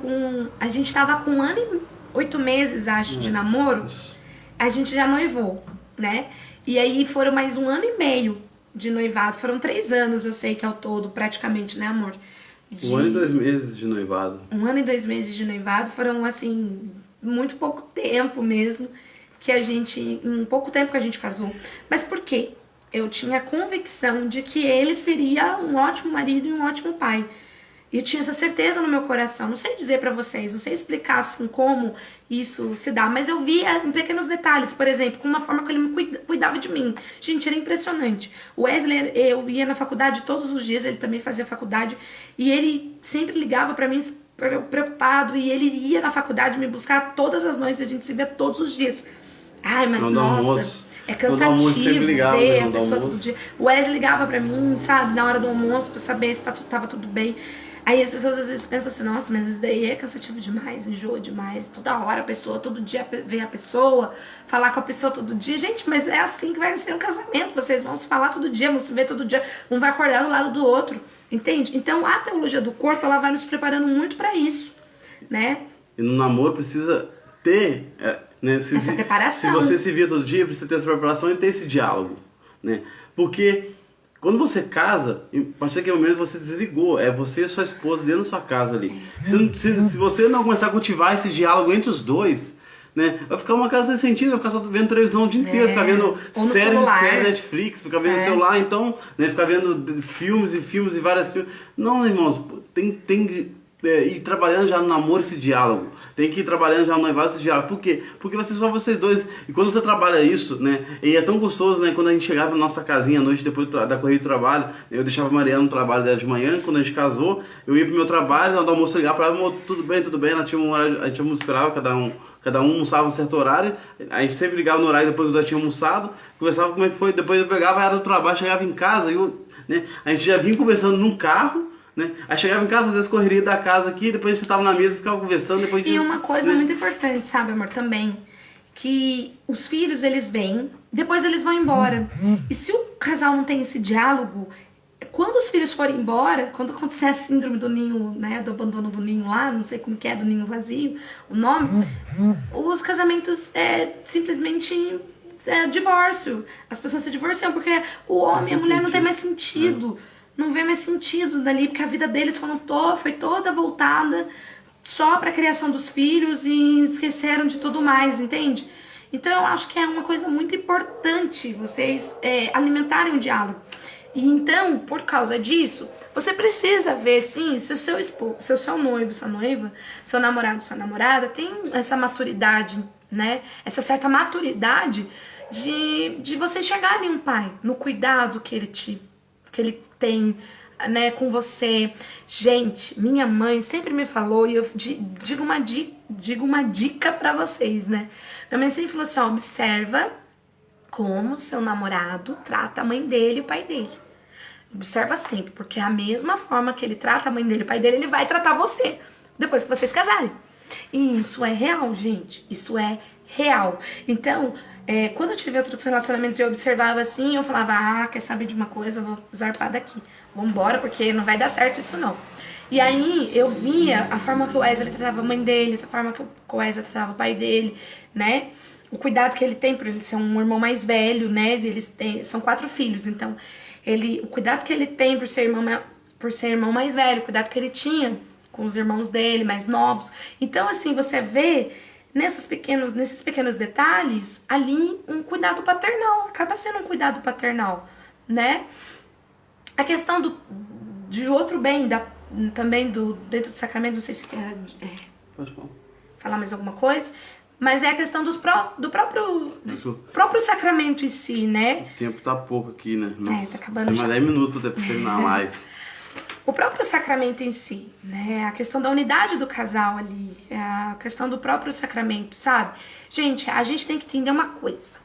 a gente tava com 1 ano e 8 meses, acho, de namoro, a gente já noivou, né? E aí foram mais 1 ano e meio de noivado. Foram 3 anos, eu sei que ao todo, praticamente, né, amor? 1 ano e 2 meses de noivado. 1 ano e 2 meses de noivado. Foram, assim, muito pouco tempo mesmo que a gente... Em pouco tempo que a gente casou. Mas por quê? Eu tinha a convicção de que ele seria um ótimo marido e um ótimo pai. E eu tinha essa certeza no meu coração. Não sei dizer pra vocês, não sei explicar assim como isso se dá, mas eu via em pequenos detalhes, por exemplo, com uma forma que ele me cuidava de mim. Gente, era impressionante. O Wesley, eu ia na faculdade todos os dias, ele também fazia faculdade, e ele sempre ligava pra mim preocupado, e ele ia na faculdade me buscar todas as noites, a gente se via todos os dias. Ai, mas nossa... É cansativo ver a pessoa todo dia. O Wesley ligava pra mim, sabe, na hora do almoço, pra saber se tava tudo bem. Aí as pessoas às vezes pensam assim, nossa, mas isso daí é cansativo demais, enjoa demais. Toda hora a pessoa, todo dia vem a pessoa, falar com a pessoa todo dia. Gente, mas é assim que vai ser um casamento. Vocês vão se falar todo dia, vão se ver todo dia. Um vai acordar do lado do outro, entende? Então a teologia do corpo, ela vai nos preparando muito pra isso, né? E no namoro precisa ter... né? Essa preparação. Se você se via todo dia, precisa ter essa preparação e ter esse diálogo, né? Porque quando você casa, a partir daquele momento você desligou, é você e sua esposa dentro da sua casa ali. Se você não começar a cultivar esse diálogo entre os dois, né? Vai ficar uma casa sem sentido, vai ficar só vendo televisão o dia inteiro, ficar vendo séries, Netflix, ficar vendo celular, então, né? Ficar vendo filmes e vários filmes. Não, irmãos, tem que ir trabalhando já no namoro esse diálogo. Tem que ir trabalhando já no noivado esse diálogo. Por quê? Porque vai ser só vocês dois. E quando você trabalha isso, né? E é tão gostoso, né? Quando a gente chegava na nossa casinha à noite, depois da corrida de trabalho, eu deixava a Mariana no trabalho dela de manhã. Quando a gente casou, eu ia pro meu trabalho, na hora do almoço eu ligava pra ela, tudo bem, tudo bem. Ela tinha um horário, a gente esperava, cada um almoçava um certo horário. A gente sempre ligava no horário depois que eu já tinha almoçado, conversava como é que foi. Depois eu pegava ela do trabalho, chegava em casa, né? A gente já vinha conversando num carro. Né? Aí chegava em casa, às vezes correria da casa aqui, depois a gente estava na mesa e ficava conversando. Depois e uma coisa muito importante, sabe, amor, também, que os filhos, eles vêm, depois eles vão embora. E se o casal não tem esse diálogo, quando os filhos forem embora, quando acontecer a síndrome do ninho, né, do abandono do ninho lá, não sei como que é, do ninho vazio, o nome, os casamentos simplesmente divórcio. As pessoas se divorciam porque o homem e a mulher não tem mais sentido. Não vê mais sentido dali, porque a vida deles foi toda voltada só para a criação dos filhos e esqueceram de tudo mais, entende? Então eu acho que é uma coisa muito importante vocês alimentarem o diálogo. E então, por causa disso, você precisa ver, sim, se o seu esposo, se o seu noivo, sua noiva, seu namorado, sua namorada tem essa maturidade, né? Essa certa maturidade de você chegar em um pai, no cuidado que ele tem, né, com você. Gente, minha mãe sempre me falou, e eu digo uma dica pra vocês, né? Minha mãe sempre falou assim, ó, observa como seu namorado trata a mãe dele e o pai dele. Observa sempre, porque é a mesma forma que ele trata a mãe dele e o pai dele, ele vai tratar você, depois que vocês casarem. E isso é real, gente, isso é real. Então, quando eu tive outros relacionamentos e eu observava assim, eu falava, quer saber de uma coisa, eu vou zarpar daqui, vambora, porque não vai dar certo isso não. E aí eu via a forma que o Wesley tratava a mãe dele, a forma que o Wesley tratava o pai dele, né? O cuidado que ele tem por ele ser um irmão mais velho, né? São 4 filhos, então o cuidado que ele tem por ser irmão mais velho, o cuidado que ele tinha com os irmãos dele, mais novos. Então assim, você vê nesses pequenos detalhes, ali um cuidado paternal, acaba sendo um cuidado paternal, né? A questão de outro bem, também dentro do sacramento, não sei se quer falar mais alguma coisa, mas é a questão do próprio sacramento em si, né? O tempo tá pouco aqui, né? Nossa, tá acabando tem já. mais 10 minutos pra terminar a live. O próprio sacramento em si, né? A questão da unidade do casal ali, a questão do próprio sacramento, sabe? Gente, a gente tem que entender uma coisa.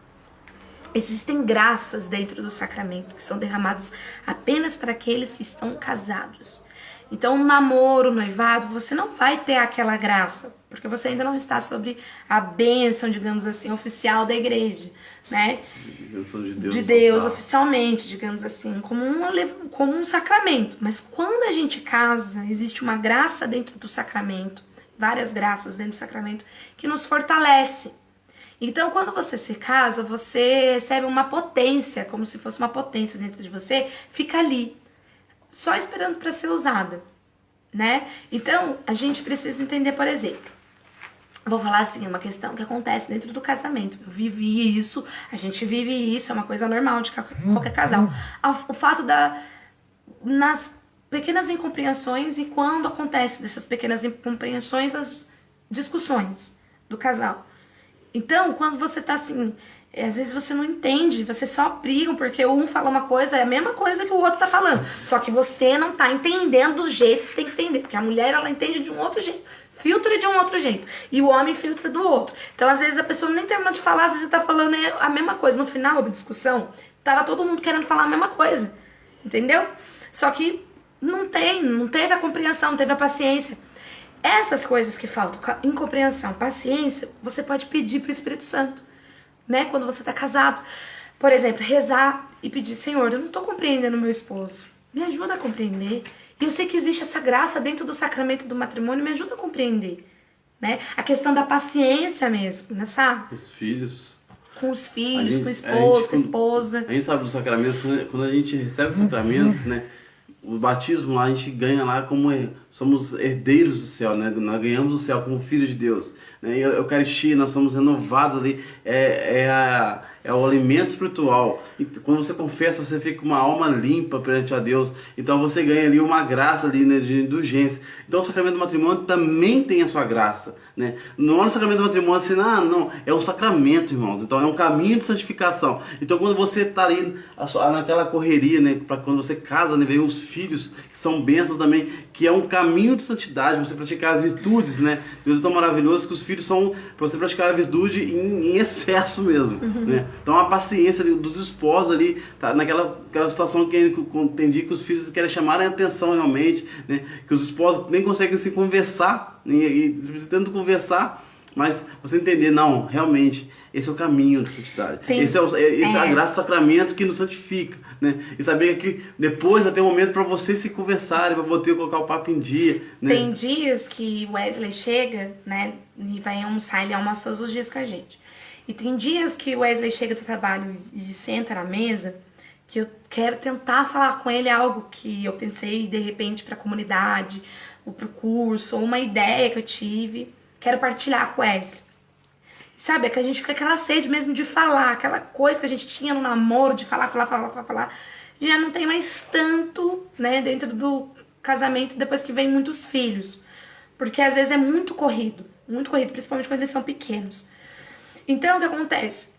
Existem graças dentro do sacramento que são derramadas apenas para aqueles que estão casados. Então, no namoro, no noivado, você não vai ter aquela graça, porque você ainda não está sobre a bênção, digamos assim, oficial da igreja, né? De Deus oficialmente, digamos assim, como um sacramento. Mas quando a gente casa, existe uma graça dentro do sacramento, várias graças dentro do sacramento, que nos fortalece. Então, quando você se casa, você recebe uma potência, como se fosse uma potência dentro de você, fica ali, só esperando para ser usada, né? Então, a gente precisa entender, por exemplo, vou falar assim, uma questão que acontece dentro do casamento. Eu vivi isso, a gente vive isso, é uma coisa normal de qualquer casal. O fato nas pequenas incompreensões e quando acontece dessas pequenas incompreensões, as discussões do casal. Então, quando você tá assim, às vezes você não entende, você só brigam porque um fala uma coisa, é a mesma coisa que o outro tá falando. Só que você não tá entendendo do jeito que tem que entender, porque a mulher, ela entende de um outro jeito, filtra de um outro jeito, e o homem filtra do outro. Então, às vezes a pessoa nem terminou de falar, você já tá falando a mesma coisa. No final da discussão, tava todo mundo querendo falar a mesma coisa, entendeu? Só que não teve a compreensão, não teve a paciência. Essas coisas que faltam, incompreensão, paciência, você pode pedir pro Espírito Santo, né? Quando você tá casado. Por exemplo, rezar e pedir, Senhor, eu não tô compreendendo meu esposo. Me ajuda a compreender. E eu sei que existe essa graça dentro do sacramento do matrimônio, me ajuda a compreender, né? A questão da paciência mesmo, né, sabe? Os filhos. Com os filhos, com o esposo, com a esposa. A gente sabe dos sacramentos, quando a gente recebe os sacramentos, né? O batismo lá, a gente ganha lá como somos herdeiros do céu, né? Nós ganhamos o céu como filhos de Deus, né? E a Eucaristia, nós somos renovados ali, é o alimento espiritual. E quando você confessa, você fica com uma alma limpa perante a Deus. Então você ganha ali uma graça ali, né, de indulgência. Então o sacramento do matrimônio também tem a sua graça, né? Não é o sacramento do matrimônio assim, não, é um sacramento, irmãos. Então é um caminho de santificação. Então quando você está ali naquela correria, né, para quando você casa, né, vem os filhos, que são bênçãos também, que é um caminho de santidade, você praticar as virtudes, né? Deus é tão maravilhoso que os filhos são para você praticar a virtude em excesso mesmo, né? Então a paciência dos esposos ali, tá naquela situação que eu entendi que os filhos querem chamar a atenção realmente, né? Que os esposos nem conseguem se conversar, e tentam conversar, mas você entender, não, realmente, esse é o caminho de santidade. Esse é a graça do sacramento que nos santifica, né? E saber que depois vai ter um momento para vocês se conversarem, para poder colocar o papo em dia, né? Tem dias que o Wesley chega, né, e vai almoçar, ele almoça todos os dias com a gente. E tem dias que o Wesley chega do trabalho e senta na mesa, que eu quero tentar falar com ele algo que eu pensei de repente para a comunidade, ou para o curso, ou uma ideia que eu tive, quero partilhar com o Wesley. Sabe, é que a gente fica aquela sede mesmo de falar, aquela coisa que a gente tinha no namoro, de falar, já não tem mais tanto, né, dentro do casamento depois que vem muitos filhos. Porque às vezes é muito corrido, principalmente quando eles são pequenos. Então, o que acontece?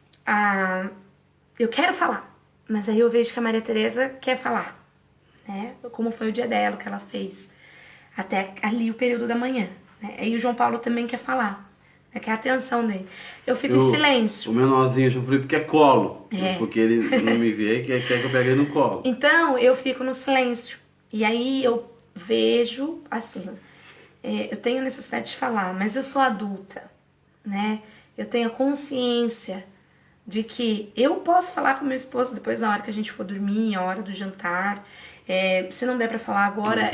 Eu quero falar, mas aí eu vejo que a Maria Tereza quer falar, né? Como foi o dia dela, o que ela fez, até ali o período da manhã, né? Aí o João Paulo também quer falar, né? Quer a atenção dele. Eu fico em silêncio. O menorzinho, eu falei porque é colo, porque ele não me vê, quer que eu pegue ele no colo. Então, eu fico no silêncio, e aí eu vejo, assim, eu tenho necessidade de falar, mas eu sou adulta, né? Eu tenho a consciência de que eu posso falar com meu esposo depois da hora que a gente for dormir, a hora do jantar. Se não der pra falar agora,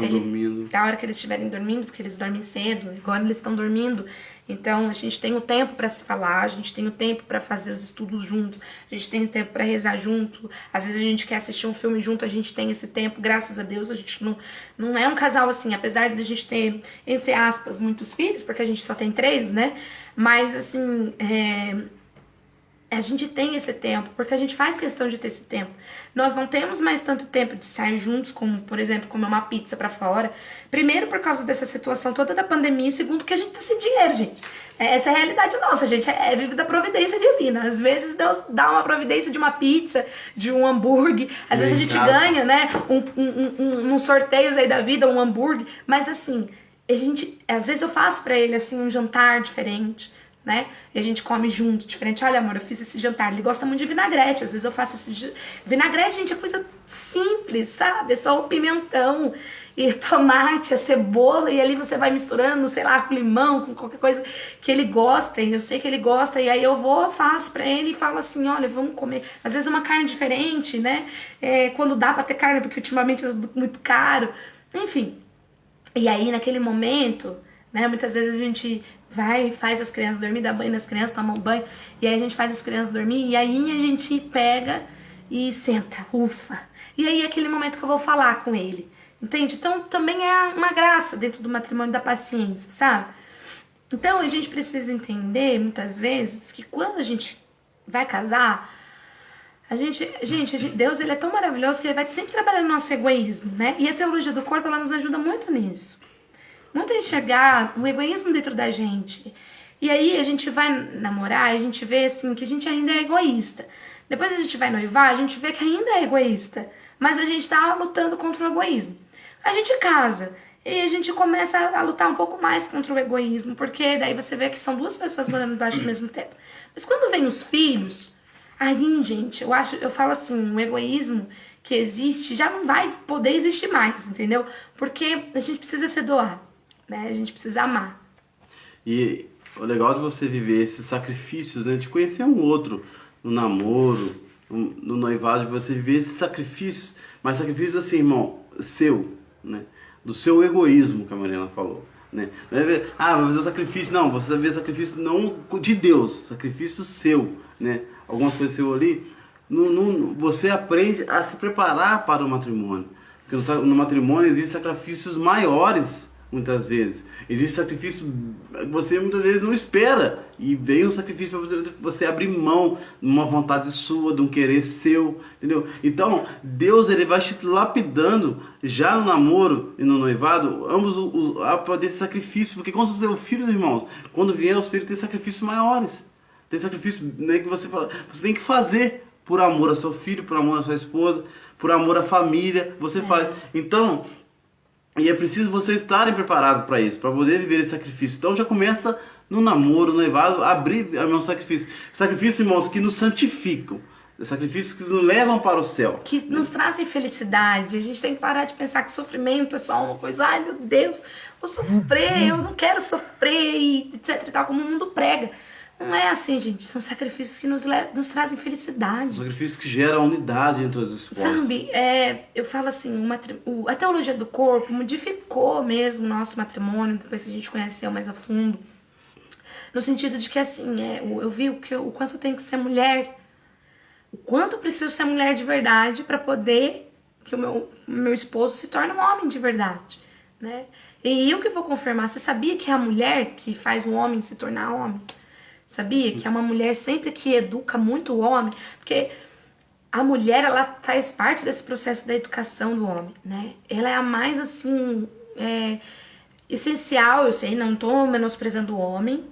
a hora que eles estiverem dormindo, porque eles dormem cedo, agora eles estão dormindo. Então a gente tem o tempo pra se falar, a gente tem o tempo pra fazer os estudos juntos, a gente tem o tempo pra rezar junto. Às vezes a gente quer assistir um filme junto, a gente tem esse tempo, graças a Deus. A gente não é um casal assim, apesar de a gente ter, entre aspas, muitos filhos, porque a gente só tem 3, né? Mas assim, a gente tem esse tempo, porque a gente faz questão de ter esse tempo. Nós não temos mais tanto tempo de sair juntos, como, por exemplo, comer uma pizza pra fora. Primeiro, por causa dessa situação toda da pandemia, e segundo, que a gente tá sem dinheiro, gente. Essa é a realidade nossa, gente. Vive da providência divina. Às vezes Deus dá uma providência de uma pizza, de um hambúrguer. Às vezes a gente ganha, né, um sorteios aí da vida, um hambúrguer. Mas assim, às vezes eu faço pra ele, assim, um jantar diferente, né? E a gente come junto, diferente. Olha, amor, eu fiz esse jantar. Ele gosta muito de vinagrete. Às vezes eu faço esse... Vinagrete, gente, é coisa simples, sabe? É só o pimentão e tomate, a cebola. E ali você vai misturando, sei lá, com limão, com qualquer coisa que ele gosta. E eu sei que ele gosta. E aí eu vou, faço pra ele e falo assim, olha, vamos comer. Às vezes uma carne diferente, né? Quando dá pra ter carne, porque ultimamente é tudo muito caro. Enfim. E aí, naquele momento, né? Muitas vezes a gente... vai, faz as crianças dormir, dá banho nas crianças, toma um banho, e aí a gente faz as crianças dormir, e aí a gente pega e senta, ufa. E aí é aquele momento que eu vou falar com ele, entende? Então também é uma graça dentro do matrimônio da paciência, sabe? Então a gente precisa entender, muitas vezes, que quando a gente vai casar, Deus, ele é tão maravilhoso que ele vai sempre trabalhando no nosso egoísmo, né? E a teologia do corpo, ela nos ajuda muito nisso. Muito enxergar o egoísmo dentro da gente. E aí a gente vai namorar, a gente vê assim que a gente ainda é egoísta. Depois a gente vai noivar, a gente vê que ainda é egoísta. Mas a gente tá lutando contra o egoísmo. A gente casa e a gente começa a lutar um pouco mais contra o egoísmo, porque daí você vê que são duas pessoas morando debaixo do mesmo teto. Mas quando vem os filhos, aí, gente, eu falo assim, o egoísmo que existe já não vai poder existir mais, entendeu? Porque a gente precisa se doar. Né? A gente precisa amar. E o legal de você viver esses sacrifícios, né? De conhecer um outro no namoro, no noivado, de você viver esses sacrifícios, mas sacrifícios assim, irmão, seu, né? Do seu egoísmo, que a Mariana falou, né? Não é ver, vai fazer o sacrifício, não, você vai ver sacrifício não de Deus, sacrifício seu, né? Algumas coisas seu ali, você aprende a se preparar para o matrimônio, porque no matrimônio existem sacrifícios maiores. Muitas vezes. Existe sacrifício que você muitas vezes não espera. E vem um sacrifício para você abrir mão de uma vontade sua, de um querer seu. Entendeu? Então, Deus ele vai te lapidando já no namoro e no noivado, ambos a poder de sacrifício. Porque quando você é o filho, irmãos, quando vier os filhos, tem sacrifícios maiores. Tem sacrifício, né, que você tem que fazer por amor ao seu filho, por amor à sua esposa, por amor à família. Você faz. Então... E é preciso vocês estarem preparados para isso, para poder viver esse sacrifício. Então já começa no namoro, no noivado, a abrir meu sacrifício. Sacrifícios, irmãos, que nos santificam. Sacrifícios que nos levam para o céu. Que nos trazem felicidade. A gente tem que parar de pensar que sofrimento é só uma coisa. Ai, meu Deus, vou sofrer, eu não quero sofrer, e etc e tal, como o mundo prega. Não é assim, gente. São sacrifícios que nos trazem felicidade. Sacrifícios que geram unidade entre os esposos. Sabe, eu falo assim, a teologia do corpo modificou mesmo o nosso matrimônio, depois que a gente conheceu mais a fundo. No sentido de que, assim, eu vi o quanto tem que ser mulher, o quanto eu preciso ser mulher de verdade para poder que o meu esposo se torne um homem de verdade, né? E eu que vou confirmar, você sabia que é a mulher que faz o homem se tornar homem? Sabia que é uma mulher sempre que educa muito o homem? Porque a mulher, ela faz parte desse processo da educação do homem, né? Ela é a mais, assim, essencial, eu sei, não tô menosprezando o homem.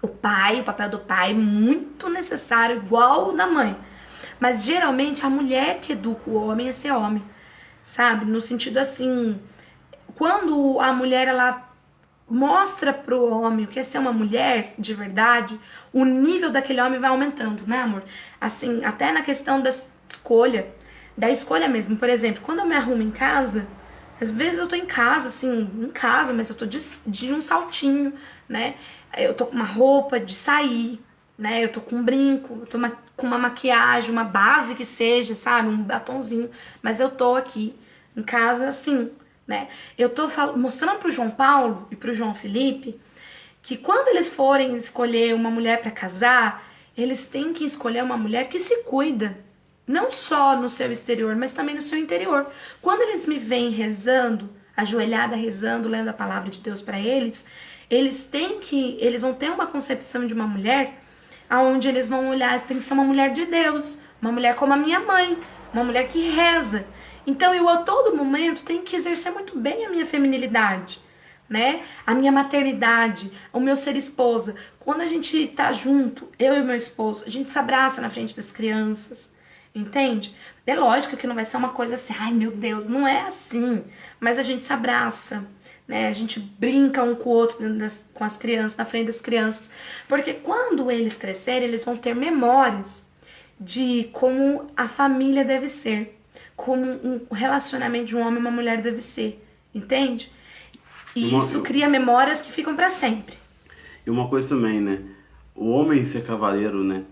O papel do pai, muito necessário, igual o da mãe. Mas, geralmente, a mulher que educa o homem é ser homem, sabe? No sentido, assim, quando a mulher, ela mostra pro homem o que é ser uma mulher de verdade, o nível daquele homem vai aumentando, né, amor? Assim, até na questão da escolha mesmo. Por exemplo, quando eu me arrumo em casa, às vezes eu tô em casa, mas eu tô de um saltinho, né? Eu tô com uma roupa de sair, né? Eu tô com um brinco, eu tô com uma maquiagem, uma base que seja, sabe? Um batonzinho, mas eu tô aqui em casa assim, né? Eu tô mostrando pro João Paulo e pro João Felipe que quando eles forem escolher uma mulher para casar, eles têm que escolher uma mulher que se cuida, não só no seu exterior, mas também no seu interior. Quando eles me veem rezando, ajoelhada rezando, lendo a palavra de Deus para eles vão ter uma concepção de uma mulher aonde eles vão olhar, tem que ser uma mulher de Deus, uma mulher como a minha mãe, uma mulher que reza. Então eu a todo momento tenho que exercer muito bem a minha feminilidade, né? A minha maternidade, o meu ser esposa. Quando a gente tá junto, eu e o meu esposo, a gente se abraça na frente das crianças, entende? É lógico que não vai ser uma coisa assim, ai meu Deus, não é assim. Mas a gente se abraça, né? A gente brinca um com o outro com as crianças, na frente das crianças, porque quando eles crescerem, eles vão ter memórias de como a família deve ser, como um relacionamento de um homem e uma mulher deve ser, entende? E isso cria memórias que ficam para sempre. E uma coisa também, né? O homem ser cavaleiro, né?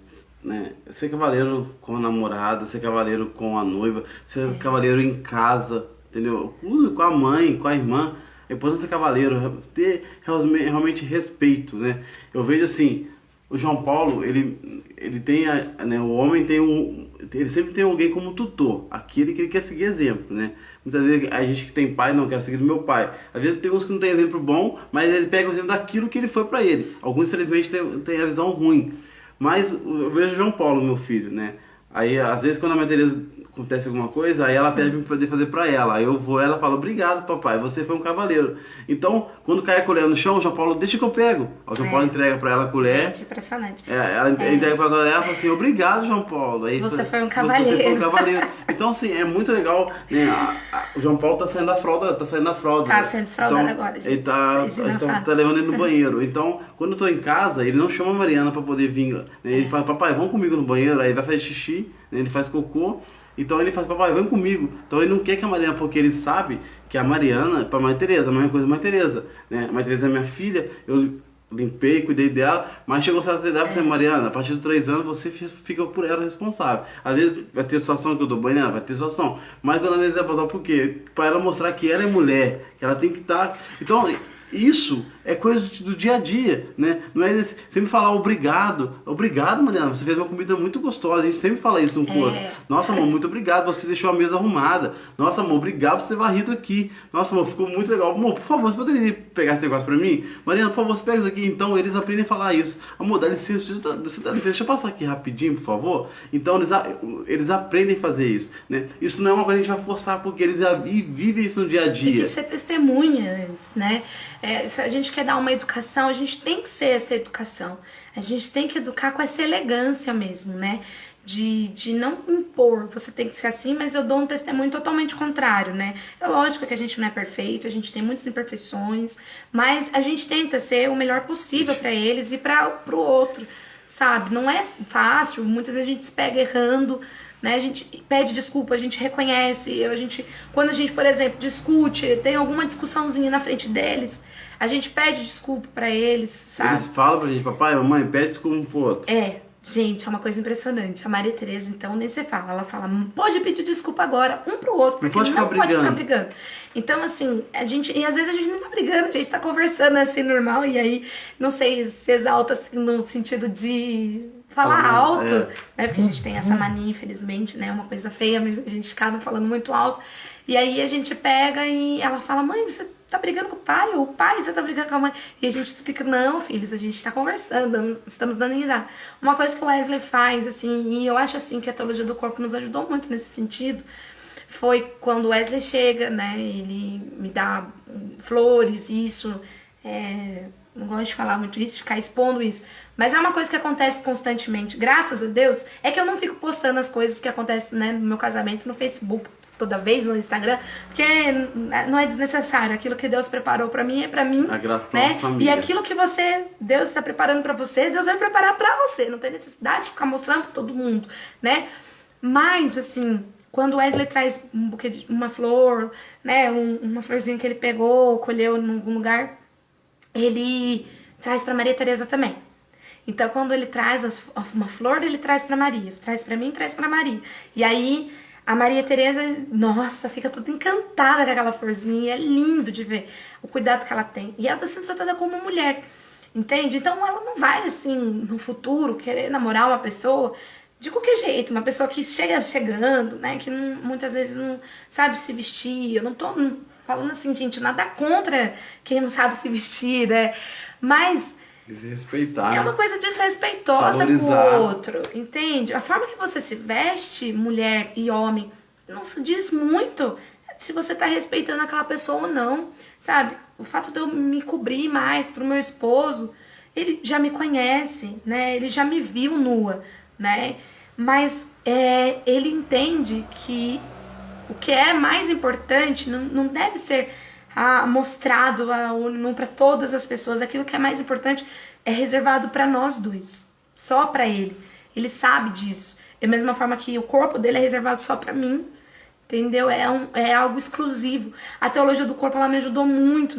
Ser cavaleiro com a namorada, ser cavaleiro com a noiva, ser cavaleiro em casa, entendeu? Com a mãe, com a irmã. É importante ser cavaleiro, ter realmente respeito, né? Eu vejo assim, o João Paulo, ele tem, né? O homem tem ele sempre tem alguém como tutor, aquele que ele quer seguir exemplo, né? Muitas vezes a gente que tem pai não quer seguir do meu pai. Às vezes tem uns que não tem exemplo bom, mas ele pega o exemplo daquilo que ele foi para ele. Alguns, infelizmente, têm a visão ruim. Mas eu vejo o João Paulo, meu filho, né? Aí, às vezes, quando a Maria Tereza acontece alguma coisa, aí ela pede pra eu poder fazer pra ela. Aí eu vou, ela fala, obrigado, papai, você foi um cavaleiro. Então, quando cai a colher no chão, o João Paulo, deixa que eu pego. O João Paulo entrega pra ela a colher. Gente, impressionante. Ela entrega pra colher e fala assim, obrigado, João Paulo. Aí, você foi um cavaleiro. Você foi um cavaleiro. Então, assim, é muito legal, né? O João Paulo tá saindo da fralda. Tá sendo desfraldado agora, gente. Ele tá levando ele no banheiro. Então, quando eu tô em casa, ele não chama a Mariana pra poder vir. Né? Ele fala, papai, vamos comigo no banheiro. Aí ele vai fazer xixi, né? Ele faz cocô. Então ele fala, papai, vem comigo. Então ele não quer que a Mariana, porque ele sabe que a Mariana, para a Mãe Tereza, a mesma coisa da Mãe Tereza, né? A Mãe Tereza é minha filha, eu limpei, cuidei dela, mas chegou certa idade pra você, Mariana, a partir de 3 anos você fica por ela responsável. Às vezes vai ter situação que eu dou banho, vai ter situação, mas quando às vezes é passar, por quê? Para ela mostrar que ela é mulher, que ela tem que estar. Então, isso é coisa do dia a dia, né? Não é sempre falar obrigado, Mariana, você fez uma comida muito gostosa. A gente sempre fala isso um com o outro. Nossa, amor, muito obrigado, você deixou a mesa arrumada. Nossa, amor, obrigado por ter varrido aqui. Nossa, amor, ficou muito legal. Amor, por favor, você poderia pegar esse negócio pra mim? Mariana, por favor, você pega isso aqui. Então eles aprendem a falar isso. Amor, dá licença, você dá licença, deixa eu passar aqui rapidinho, por favor. Então eles aprendem a fazer isso, né? Isso não é uma coisa que a gente vai forçar, porque eles vivem isso no dia a dia. Tem que ser testemunha antes, né? Se a gente quer dar uma educação, a gente tem que ser essa educação. A gente tem que educar com essa elegância mesmo, né? De não impor, você tem que ser assim, mas eu dou um testemunho totalmente contrário, né? É lógico que a gente não é perfeito, a gente tem muitas imperfeições, mas a gente tenta ser o melhor possível para eles e para o outro, sabe? Não é fácil, muitas vezes a gente se pega errando, né? A gente pede desculpa, a gente reconhece, quando a gente, por exemplo, discute, tem alguma discussãozinha na frente deles, a gente pede desculpa pra eles, sabe? Eles falam pra gente, papai, mamãe, pede desculpa um pro outro. Gente, é uma coisa impressionante. A Maria Tereza, então, nem você fala. Ela fala, pode pedir desculpa agora, um pro outro, porque não pode ficar brigando. Então, assim, e às vezes a gente não tá brigando, a gente tá conversando assim, normal, e aí, não sei, se exalta assim, no sentido de falar alto, né? Porque a gente tem essa mania, infelizmente, né? Uma coisa feia, mas a gente acaba falando muito alto. E aí a gente pega e ela fala, mãe, você tá brigando com o pai? Ou o pai, você tá brigando com a mãe? E a gente explica, não, filhos, a gente tá conversando, estamos dando risada. Uma coisa que o Wesley faz, assim, e eu acho, assim, que a teologia do corpo nos ajudou muito nesse sentido, foi quando o Wesley chega, né, ele me dá flores, isso, não gosto de falar muito isso, de ficar expondo isso, mas é uma coisa que acontece constantemente, graças a Deus, é que eu não fico postando as coisas que acontecem, né, no meu casamento no Facebook, toda vez no Instagram, porque não é desnecessário. Aquilo que Deus preparou pra mim é pra mim, a graça pra né? família. E aquilo que Deus está preparando pra você, Deus vai preparar pra você. Não tem necessidade de ficar mostrando pra todo mundo, né? Mas, assim, quando o Wesley traz um buquê uma flor, né? Uma florzinha que ele pegou, colheu em algum lugar, ele traz pra Maria Tereza também. Então, quando ele traz uma flor, ele traz pra Maria. Traz pra mim, traz pra Maria. E aí a Maria Tereza, nossa, fica toda encantada com aquela florzinha. É lindo de ver o cuidado que ela tem. E ela está sendo tratada como mulher, entende? Então ela não vai, assim, no futuro, querer namorar uma pessoa de qualquer jeito. Uma pessoa que chegando, né? Que muitas vezes não sabe se vestir. Eu não tô falando assim, gente, nada contra quem não sabe se vestir, né? Mas desrespeitar. É uma coisa desrespeitosa pro outro, entende? A forma que você se veste, mulher e homem, não se diz muito se você tá respeitando aquela pessoa ou não, sabe? O fato de eu me cobrir mais pro meu esposo, ele já me conhece, né? Ele já me viu nua, né? Mas ele entende que o que é mais importante não deve ser mostrado a ONU para todas as pessoas. Aquilo que é mais importante é reservado para nós dois, só para ele. Ele sabe disso. Da mesma forma que o corpo dele é reservado só para mim, entendeu? É algo exclusivo. A teologia do corpo, ela me ajudou muito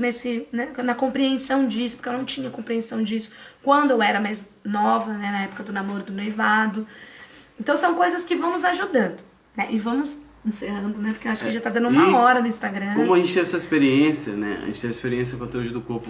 na compreensão disso, porque eu não tinha compreensão disso quando eu era mais nova, né, na época do namoro, do noivado. Então são coisas que vão nos ajudando, né? E vamos encerrando, né? Porque eu acho que já tá dando 1 hora no Instagram. Como a gente teve essa experiência, né? A gente teve experiência com a teologia do corpo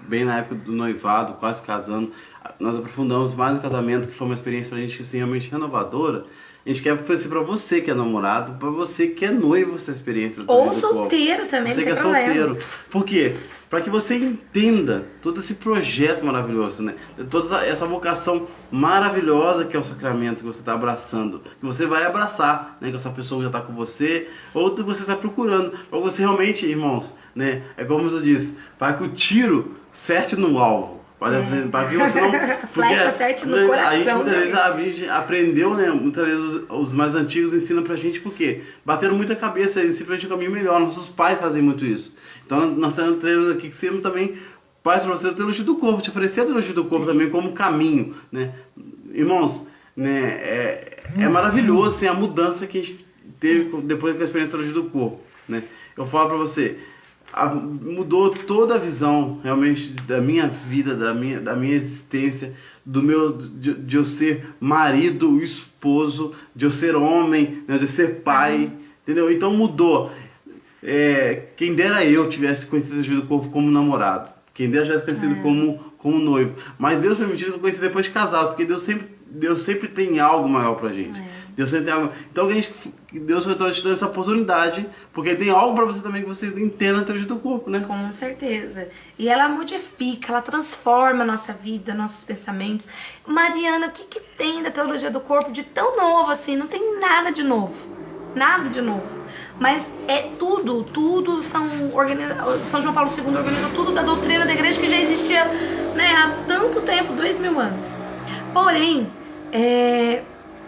bem na época do noivado, quase casando. Nós aprofundamos mais no casamento, que foi uma experiência pra gente assim, realmente renovadora. A gente quer oferecer pra você que é namorado, pra você que é noivo, essa experiência. Ou solteiro também, você que é solteiro. Por quê? Para que você entenda todo esse projeto maravilhoso, né? Toda essa vocação maravilhosa que é o sacramento que você está abraçando, que você vai abraçar, né? Que essa pessoa já está com você, ou que você está procurando. Para você realmente, irmãos, né? É como eu disse, para que o tiro certe no alvo. Para que você não... Flecha certo no coração. A gente, muitas vezes, a gente aprendeu, né? Muitas vezes os mais antigos ensinam pra gente por quê? Bateram muito a cabeça, eles ensinam pra gente um caminho melhor. Nossos pais fazem muito isso. Então nós temos aqui que sermos também pais para você a teologia do corpo, te oferecer a teologia do corpo também como caminho, né? Irmãos, né? É maravilhoso assim, a mudança que a gente teve depois da experiência da teologia do corpo, né? Eu falo pra você, mudou toda a visão realmente da minha vida, da minha existência, de eu ser marido, esposo, de eu ser homem, né, de eu ser pai, entendeu? Então mudou. Quem dera eu tivesse conhecido a do corpo como namorado, quem dera tivesse conhecido como noivo, mas Deus permitiu que eu conheci depois de casado, porque Deus sempre tem algo maior pra gente. Deus sempre tem algo. Então Deus está te dando essa oportunidade, porque tem algo pra você também que você entenda a teologia do corpo, né? Com certeza. E ela modifica, ela transforma a nossa vida, nossos pensamentos. Mariana, o que tem da teologia do corpo de tão novo assim? Não tem nada de novo. Nada de novo. Mas é tudo São João Paulo II organizou tudo da doutrina da igreja que já existia, né, há tanto tempo, 2000 anos. Porém,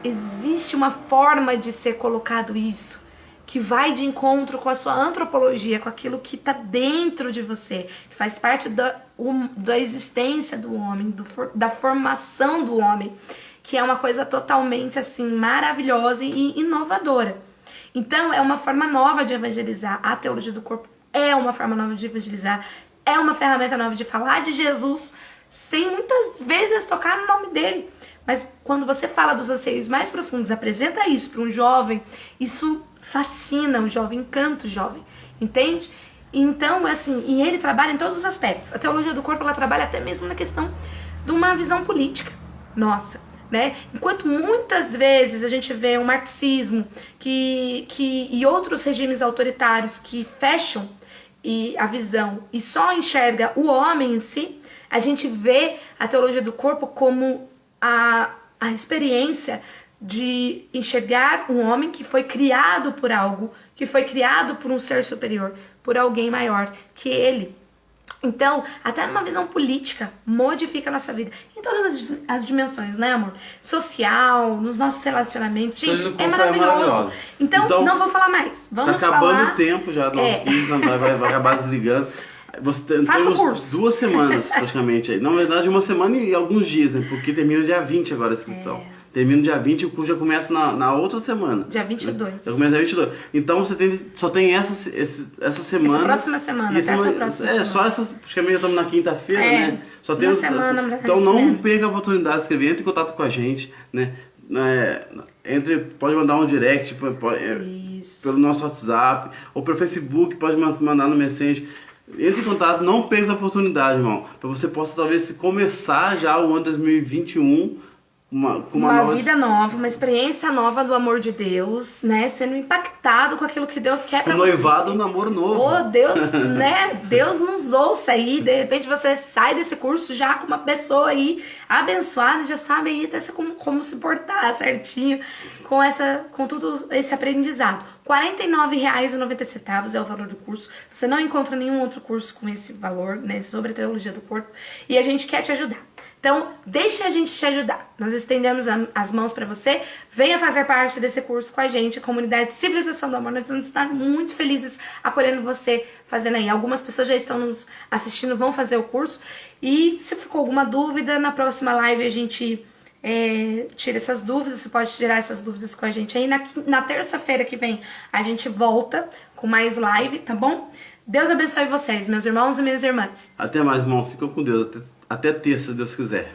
existe uma forma de ser colocado isso, que vai de encontro com a sua antropologia, com aquilo que está dentro de você, que faz parte da existência do homem, da formação do homem, que é uma coisa totalmente assim maravilhosa e inovadora. Então é uma forma nova de evangelizar. A teologia do corpo é uma forma nova de evangelizar, é uma ferramenta nova de falar de Jesus sem muitas vezes tocar no nome dele. Mas quando você fala dos anseios mais profundos, apresenta isso para um jovem, isso fascina o jovem, encanta o jovem, entende? Então, assim, e ele trabalha em todos os aspectos. A teologia do corpo, ela trabalha até mesmo na questão de uma visão política nossa, né? Enquanto muitas vezes a gente vê um marxismo e outros regimes autoritários que fecham a visão e só enxerga o homem em si, a gente vê a teologia do corpo como a experiência de enxergar um homem que foi criado por algo, que foi criado por um ser superior, por alguém maior que ele. Então, até numa visão política, modifica a nossa vida. Em todas as dimensões, né, amor? Social, nos nossos relacionamentos. Gente, é maravilhoso. Então, não vou falar mais. Vamos tá acabando falar... o tempo já do nosso curso, vai acabar desligando. Faça o curso. 2 semanas, praticamente. Aí. Na verdade, 1 semana e alguns dias, né? Porque termina dia 20 agora a inscrição. Termina dia 20 e o curso já começa na outra semana. Dia 22. Já começa dia 22. Então você só tem essa semana. Essa próxima semana, essa próxima semana. Só essa, praticamente já estamos na quinta-feira, né? Só tem uma semana. Então não perca a oportunidade de escrever, entre em contato com a gente, né? Pode mandar um direct pelo nosso WhatsApp, ou pelo Facebook, pode mandar no Messenger. Entre em contato, não perca a oportunidade, irmão. Para você possa talvez começar já o ano 2021 com uma vida nova, uma experiência nova do amor de Deus, né? Sendo impactado com aquilo que Deus quer pra você. Noivado, um namoro novo. Oh, Deus, né? Deus nos ouça aí. De repente você sai desse curso já com uma pessoa aí abençoada, já sabe aí até como se portar certinho com tudo esse aprendizado. R$ 49,90 é o valor do curso. Você não encontra nenhum outro curso com esse valor, né? Sobre a teologia do corpo. E a gente quer te ajudar. Então, deixe a gente te ajudar. Nós estendemos as mãos para você. Venha fazer parte desse curso com a gente, a comunidade Civilização do Amor. Nós vamos estar muito felizes acolhendo você, fazendo aí. Algumas pessoas já estão nos assistindo, vão fazer o curso. E se ficou alguma dúvida, na próxima live a gente tira essas dúvidas. Você pode tirar essas dúvidas com a gente aí. Na terça-feira que vem a gente volta com mais live, tá bom? Deus abençoe vocês, meus irmãos e minhas irmãs. Até mais, irmãos. Ficam com Deus. Até terça, se Deus quiser.